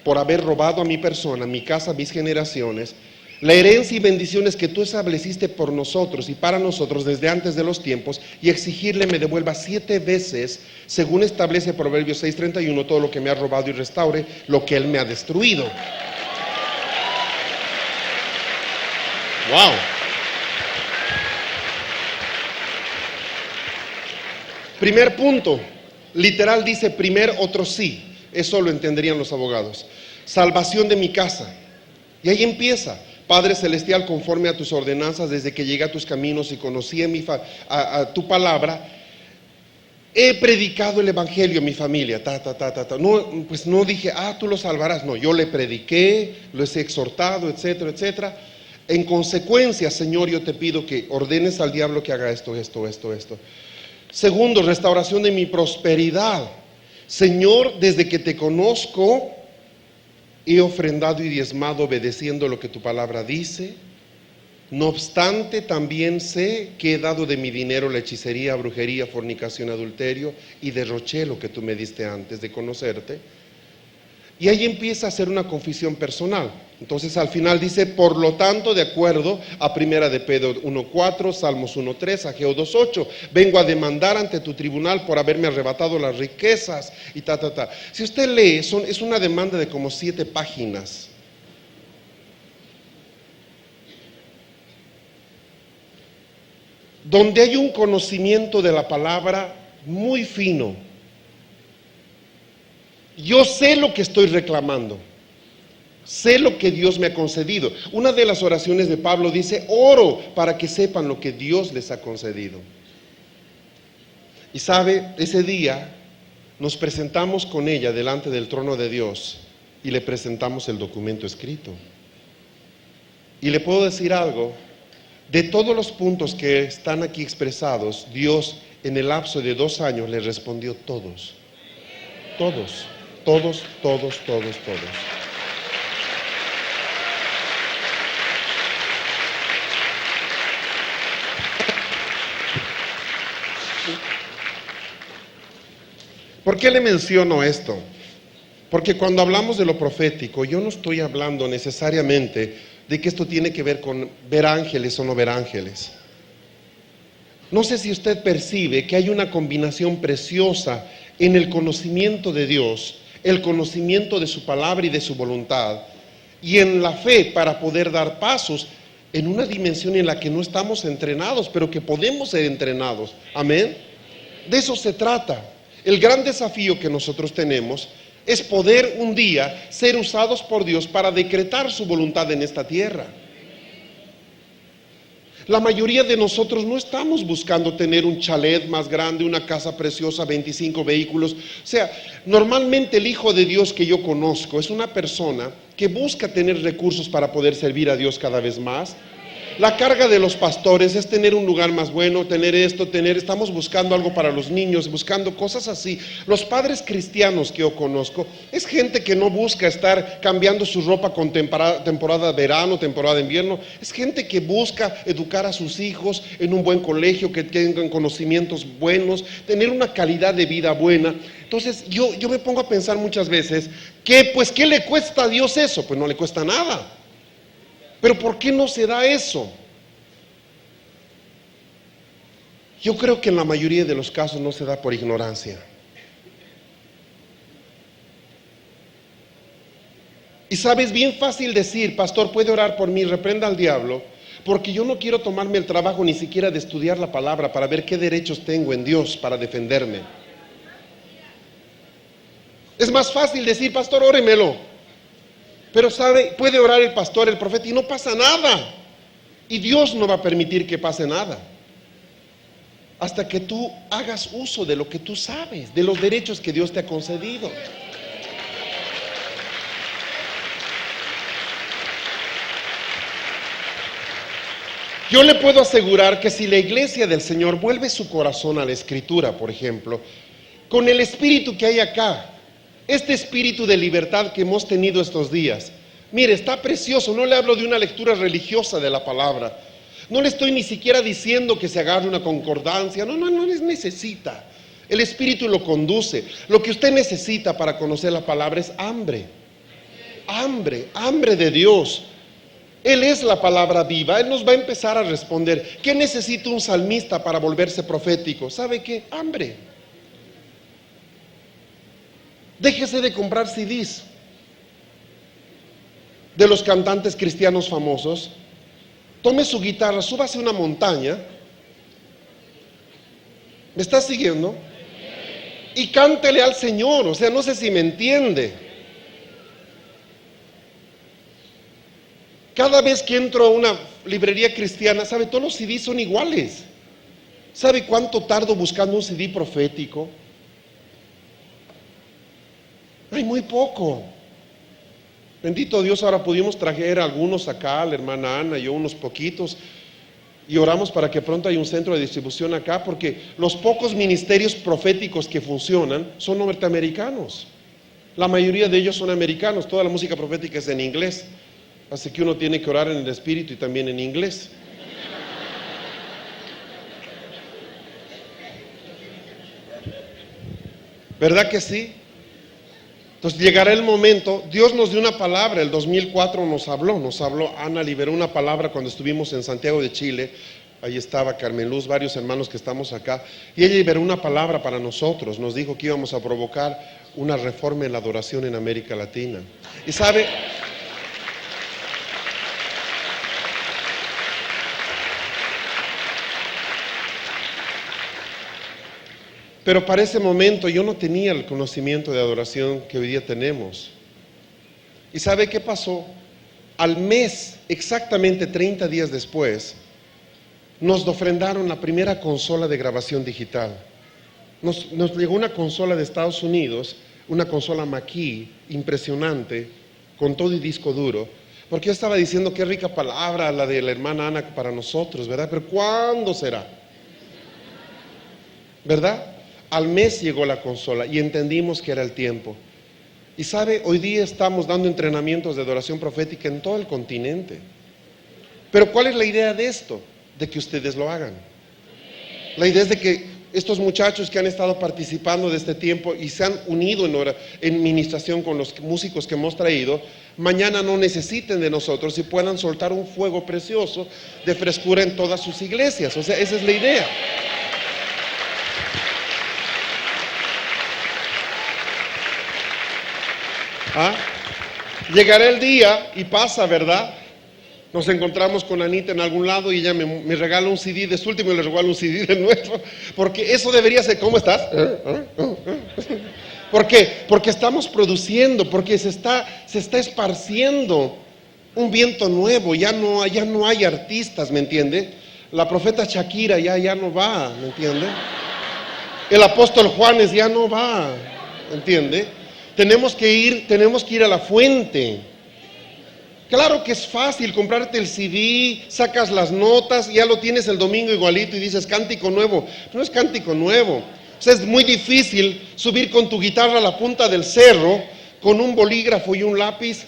por haber robado a mi persona, mi casa, mis generaciones, la herencia y bendiciones que tú estableciste por nosotros y para nosotros desde antes de los tiempos, y exigirle me devuelva 7 veces, según establece Proverbios 6:31, todo lo que me ha robado y restaure lo que él me ha destruido. Wow. Primer punto, literal dice primer, otro sí. Eso lo entenderían los abogados. Salvación de mi casa. Y ahí empieza. Padre Celestial, conforme a tus ordenanzas, desde que llegué a tus caminos y conocí a tu palabra, he predicado el evangelio a mi familia. No, pues no dije, tú lo salvarás. No, yo le prediqué, los he exhortado, etcétera, etcétera. En consecuencia, Señor, yo te pido que ordenes al diablo que haga esto. Segundo, restauración de mi prosperidad. Señor, desde que te conozco, he ofrendado y diezmado obedeciendo lo que tu palabra dice. No obstante, también sé que he dado de mi dinero la hechicería, brujería, fornicación, adulterio, y derroché lo que tú me diste antes de conocerte. Y ahí empieza a hacer una confesión personal. Entonces al final dice, por lo tanto, de acuerdo a 1 de Pedro 1:4, Salmos 1:3, Ageo 2:8, vengo a demandar ante tu tribunal por haberme arrebatado las riquezas y . Si usted lee, es una demanda de como 7 páginas. Donde hay un conocimiento de la palabra muy fino. Yo sé lo que estoy reclamando. Sé lo que Dios me ha concedido. Una de las oraciones de Pablo dice, oro para que sepan lo que Dios les ha concedido. Y sabe, ese día nos presentamos con ella delante del trono de Dios y le presentamos el documento escrito. Y le puedo decir algo, de todos los puntos que están aquí expresados, Dios en el lapso de 2 años le respondió todos. Todos. ¿Por qué le menciono esto? Porque cuando hablamos de lo profético, yo no estoy hablando necesariamente de que esto tiene que ver con ver ángeles o no ver ángeles. No sé si usted percibe que hay una combinación preciosa en el conocimiento de Dios, el conocimiento de su palabra y de su voluntad, y en la fe para poder dar pasos en una dimensión en la que no estamos entrenados, pero que podemos ser entrenados. Amén. De eso se trata. El gran desafío que nosotros tenemos es poder un día ser usados por Dios para decretar su voluntad en esta tierra. La mayoría de nosotros no estamos buscando tener un chalet más grande, una casa preciosa, 25 vehículos. O sea, normalmente el hijo de Dios que yo conozco es una persona que busca tener recursos para poder servir a Dios cada vez más. La carga de los pastores es tener un lugar más bueno, estamos buscando algo para los niños, buscando cosas así. Los padres cristianos que yo conozco, es gente que no busca estar cambiando su ropa con temporada de verano, temporada de invierno. Es gente que busca educar a sus hijos en un buen colegio, que tengan conocimientos buenos, tener una calidad de vida buena. Entonces yo me pongo a pensar muchas veces, ¿qué le cuesta a Dios eso? Pues no le cuesta nada. Pero ¿por qué no se da eso? Yo creo que en la mayoría de los casos no se da por ignorancia. Y sabes, bien fácil decir, pastor, puede orar por mí, reprenda al diablo, porque yo no quiero tomarme el trabajo ni siquiera de estudiar la palabra para ver qué derechos tengo en Dios para defenderme. Es más fácil decir, pastor, óremelo. Pero sabe, puede orar el pastor, el profeta, y no pasa nada. Y Dios no va a permitir que pase nada. Hasta que tú hagas uso de lo que tú sabes, de los derechos que Dios te ha concedido. Yo le puedo asegurar que si la iglesia del Señor vuelve su corazón a la Escritura, por ejemplo, con el espíritu que hay acá, este espíritu de libertad que hemos tenido estos días, mire, está precioso. No le hablo de una lectura religiosa de la palabra, no le estoy ni siquiera diciendo que se agarre una concordancia, no les necesita. El espíritu lo conduce. Lo que usted necesita para conocer la palabra es hambre de Dios. Él es la palabra viva. Él nos va a empezar a responder. ¿Qué necesita un salmista para volverse profético? ¿Sabe qué? Hambre. Déjese de comprar CDs de los cantantes cristianos famosos. Tome su guitarra, súbase a una montaña. ¿Me está siguiendo? Y cántele al Señor. O sea, no sé si me entiende. Cada vez que entro a una librería cristiana, ¿sabe? Todos los CDs son iguales. ¿Sabe cuánto tardo buscando un CD profético? Hay muy poco. Bendito Dios, ahora pudimos traer algunos acá, la hermana Ana y yo unos poquitos, y oramos para que pronto haya un centro de distribución acá, porque los pocos ministerios proféticos que funcionan son norteamericanos. La mayoría de ellos son americanos, toda la música profética es en inglés, así que uno tiene que orar en el Espíritu y también en inglés. ¿Verdad que sí? Entonces llegará el momento. Dios nos dio una palabra, el 2004 nos habló, Ana liberó una palabra cuando estuvimos en Santiago de Chile. Ahí estaba Carmen Luz, varios hermanos que estamos acá, y ella liberó una palabra para nosotros, nos dijo que íbamos a provocar una reforma en la adoración en América Latina. Y sabe, pero para ese momento yo no tenía el conocimiento de adoración que hoy día tenemos. ¿Y sabe qué pasó? Al mes, exactamente 30 días después, nos ofrendaron la primera consola de grabación digital. Nos llegó una consola de Estados Unidos, una consola Mackie, impresionante, con todo y disco duro. Porque yo estaba diciendo qué rica palabra la de la hermana Ana para nosotros, ¿verdad? Pero ¿cuándo será? ¿Verdad? Al mes llegó la consola y entendimos que era el tiempo. Y sabe, hoy día estamos dando entrenamientos de adoración profética en todo el continente. Pero ¿cuál es la idea de esto? De que ustedes lo hagan. La idea es de que estos muchachos que han estado participando de este tiempo y se han unido en ministración con los músicos que hemos traído, mañana no necesiten de nosotros y puedan soltar un fuego precioso de frescura en todas sus iglesias. O sea, esa es la idea. Llegará el día y pasa, ¿verdad? Nos encontramos con Anita en algún lado y ella me regala un CD de su último y le regalo un CD de nuestro, porque eso debería ser. ¿Cómo estás? ¿Por qué? Porque estamos produciendo, porque se está esparciendo un viento nuevo, ya no hay artistas, ¿me entiende? La profeta Shakira ya no va, ¿me entiende? El apóstol Juanes ya no va, ¿me entiende? Tenemos que ir a la fuente. Claro que es fácil comprarte el CD, sacas las notas, ya lo tienes el domingo igualito y dices cántico nuevo. No es cántico nuevo. O sea, es muy difícil subir con tu guitarra a la punta del cerro, con un bolígrafo y un lápiz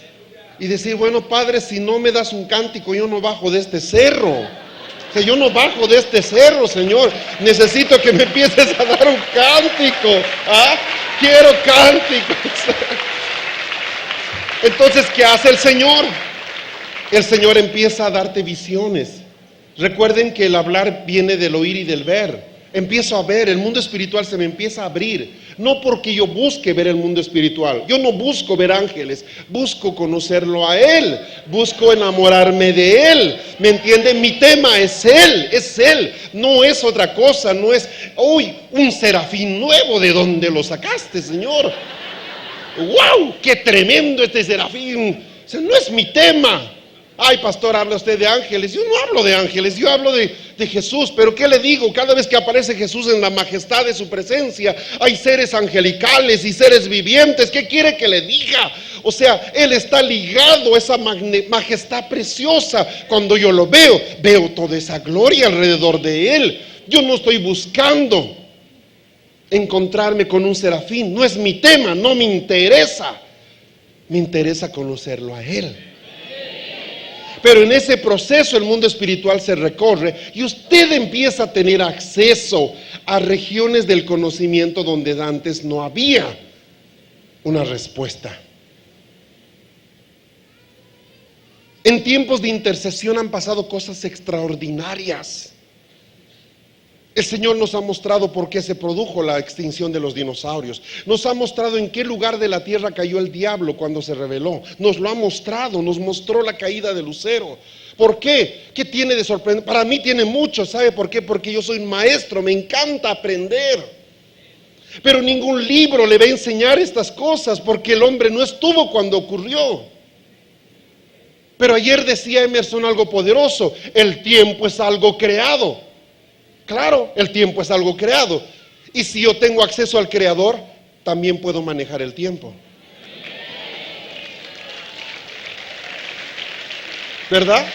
y decir, bueno, Padre, si no me das un cántico, yo no bajo de este cerro. O sea, yo no bajo de este cerro, Señor. Necesito que me empieces a dar un cántico. Quiero cánticos. Entonces, ¿qué hace el Señor? El Señor empieza a darte visiones. Recuerden que el hablar viene del oír y del ver. Empiezo a ver, el mundo espiritual se me empieza a abrir. No porque yo busque ver el mundo espiritual. Yo no busco ver ángeles, busco conocerlo a Él. Busco enamorarme de Él. ¿Me entienden? Mi tema es Él. No es otra cosa, no es, un serafín nuevo. ¿De dónde lo sacaste, Señor? ¡Wow! ¡Qué tremendo este serafín! O sea, no es mi tema. Ay, pastor, habla usted de ángeles. Yo no hablo de ángeles, yo hablo de Jesús. Pero ¿qué le digo? Cada vez que aparece Jesús en la majestad de su presencia, hay seres angelicales y seres vivientes. ¿Qué quiere que le diga? O sea, Él está ligado a esa majestad preciosa. Cuando yo lo veo toda esa gloria alrededor de Él. Yo no estoy buscando encontrarme con un serafín. No es mi tema, no me interesa. Me interesa conocerlo a Él. Pero en ese proceso el mundo espiritual se recorre y usted empieza a tener acceso a regiones del conocimiento donde antes no había una respuesta. En tiempos de intercesión han pasado cosas extraordinarias. El Señor nos ha mostrado por qué se produjo la extinción de los dinosaurios. Nos ha mostrado en qué lugar de la tierra cayó el diablo cuando se rebeló. Nos lo ha mostrado, nos mostró la caída de Lucero. ¿Por qué? ¿Qué tiene de sorprendente? Para mí tiene mucho, ¿sabe por qué? Porque yo soy un maestro, me encanta aprender. Pero ningún libro le va a enseñar estas cosas porque el hombre no estuvo cuando ocurrió. Pero ayer decía Emerson algo poderoso, el tiempo es algo creado. Claro, el tiempo es algo creado. Y si yo tengo acceso al Creador, también puedo manejar el tiempo. ¿Verdad?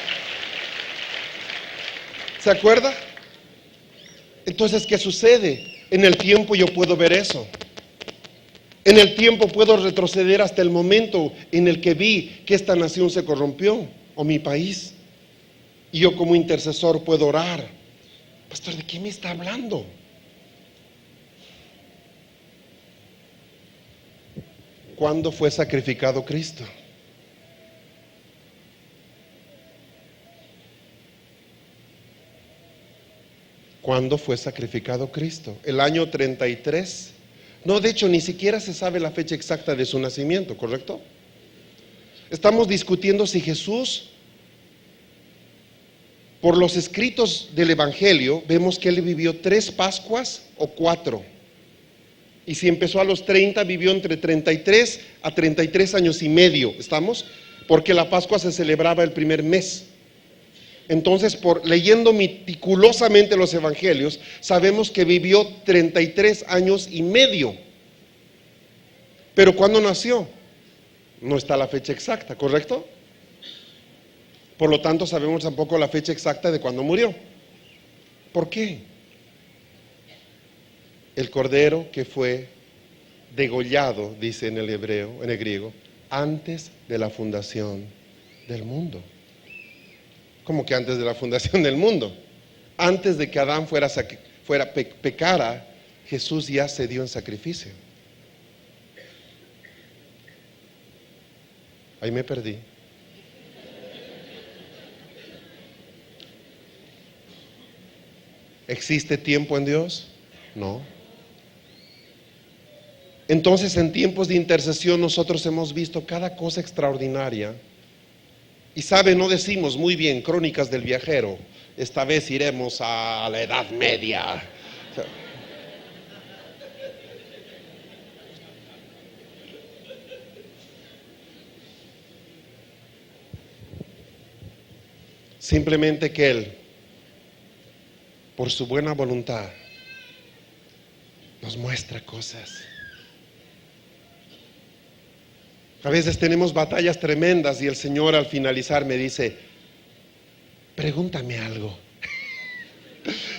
¿Se acuerda? Entonces, ¿qué sucede? En el tiempo yo puedo ver eso. En el tiempo puedo retroceder hasta el momento en el que vi que esta nación se corrompió, o mi país. Y yo como intercesor puedo orar. Pastor, ¿de qué me está hablando? ¿Cuándo fue sacrificado Cristo? ¿Cuándo fue sacrificado Cristo? ¿El año 33? No, de hecho, ni siquiera se sabe la fecha exacta de su nacimiento, ¿correcto? Estamos discutiendo si Jesús, por los escritos del Evangelio, vemos que Él vivió 3 Pascuas o 4. Y si empezó a los 30, vivió entre 33 a 33 años y medio, ¿estamos? Porque la Pascua se celebraba el primer mes. Entonces, leyendo meticulosamente los evangelios, sabemos que vivió 33 años y medio. Pero ¿cuándo nació? No está la fecha exacta, ¿correcto? Por lo tanto, sabemos tampoco la fecha exacta de cuándo murió. ¿Por qué? El cordero que fue degollado, dice en el hebreo, en el griego, antes de la fundación del mundo. ¿Cómo que antes de la fundación del mundo? Antes de que Adán pecara, Jesús ya se dio en sacrificio. Ahí me perdí. ¿Existe tiempo en Dios? No. Entonces, en tiempos de intercesión nosotros hemos visto cada cosa extraordinaria. Y sabe, no decimos muy bien Crónicas del Viajero, esta vez iremos a la Edad Media. Simplemente que Él, por su buena voluntad, nos muestra cosas. A veces tenemos batallas tremendas y el Señor al finalizar me dice, pregúntame algo.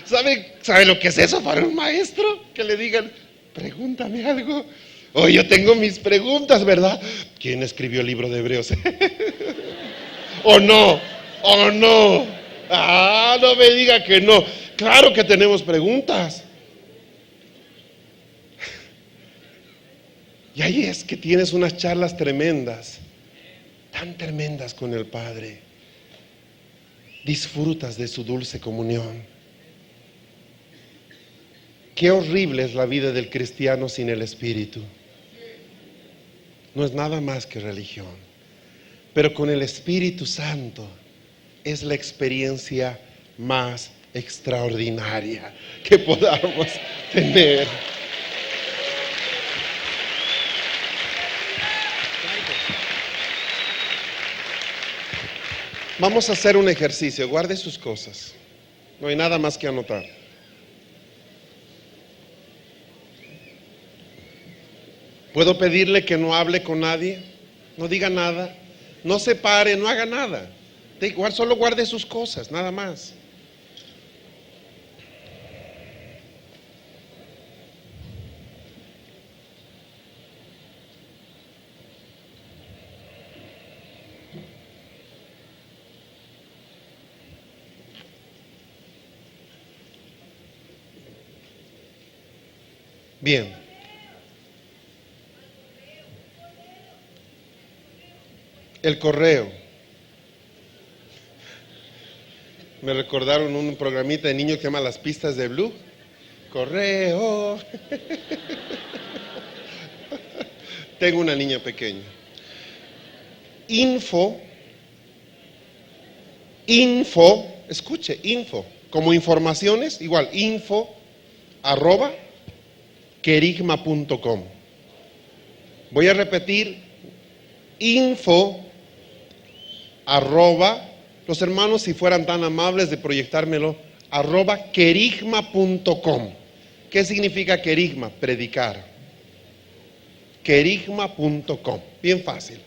¿Sabe lo que es eso para un maestro? Que le digan, pregúntame algo. Oh, yo tengo mis preguntas, ¿verdad? ¿Quién escribió el libro de Hebreos? ¿O no? ¿O no? Ah, no me diga que no. Claro que tenemos preguntas. Y ahí es que tienes unas charlas tremendas, tan tremendas con el Padre. Disfrutas de su dulce comunión. Qué horrible es la vida del cristiano sin el Espíritu. No es nada más que religión. Pero con el Espíritu Santo es la experiencia más extraordinaria que podamos tener. Vamos a hacer un ejercicio, guarde sus cosas. No hay nada más que anotar. ¿Puedo pedirle que no hable con nadie? No diga nada. No se pare, no haga nada. Solo guarde sus cosas, nada más. Bien. El correo. Me recordaron un programita de niño que se llama Las Pistas de Blue. Correo. Tengo una niña pequeña. Info, escuche, info, como informaciones, igual, info@querigma.com. Voy a repetir, los hermanos, si fueran tan amables de proyectármelo, @querigma.com. ¿Qué significa querigma? Predicar. Querigma.com. Bien fácil.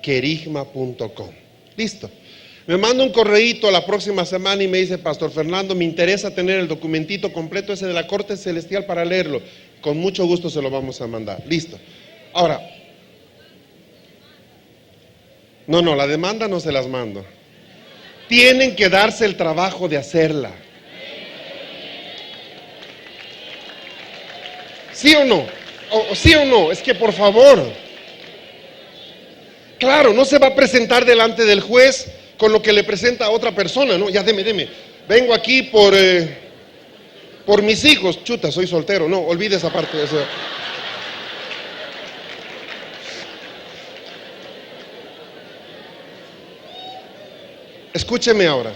querigma.com. Listo. Me manda un correíto la próxima semana y me dice: Pastor Fernando, me interesa tener el documentito completo ese de la corte celestial para leerlo. Con mucho gusto se lo vamos a mandar. Listo. Ahora, no, la demanda no se las mando. Tienen que darse el trabajo de hacerla. ¿Sí o no? ¿Sí o no? Es que por favor. Claro, no se va a presentar delante del juez con lo que le presenta a otra persona, ¿no? Ya deme. Vengo aquí por mis hijos. Chuta, soy soltero. No, olvide esa parte. Escúcheme ahora.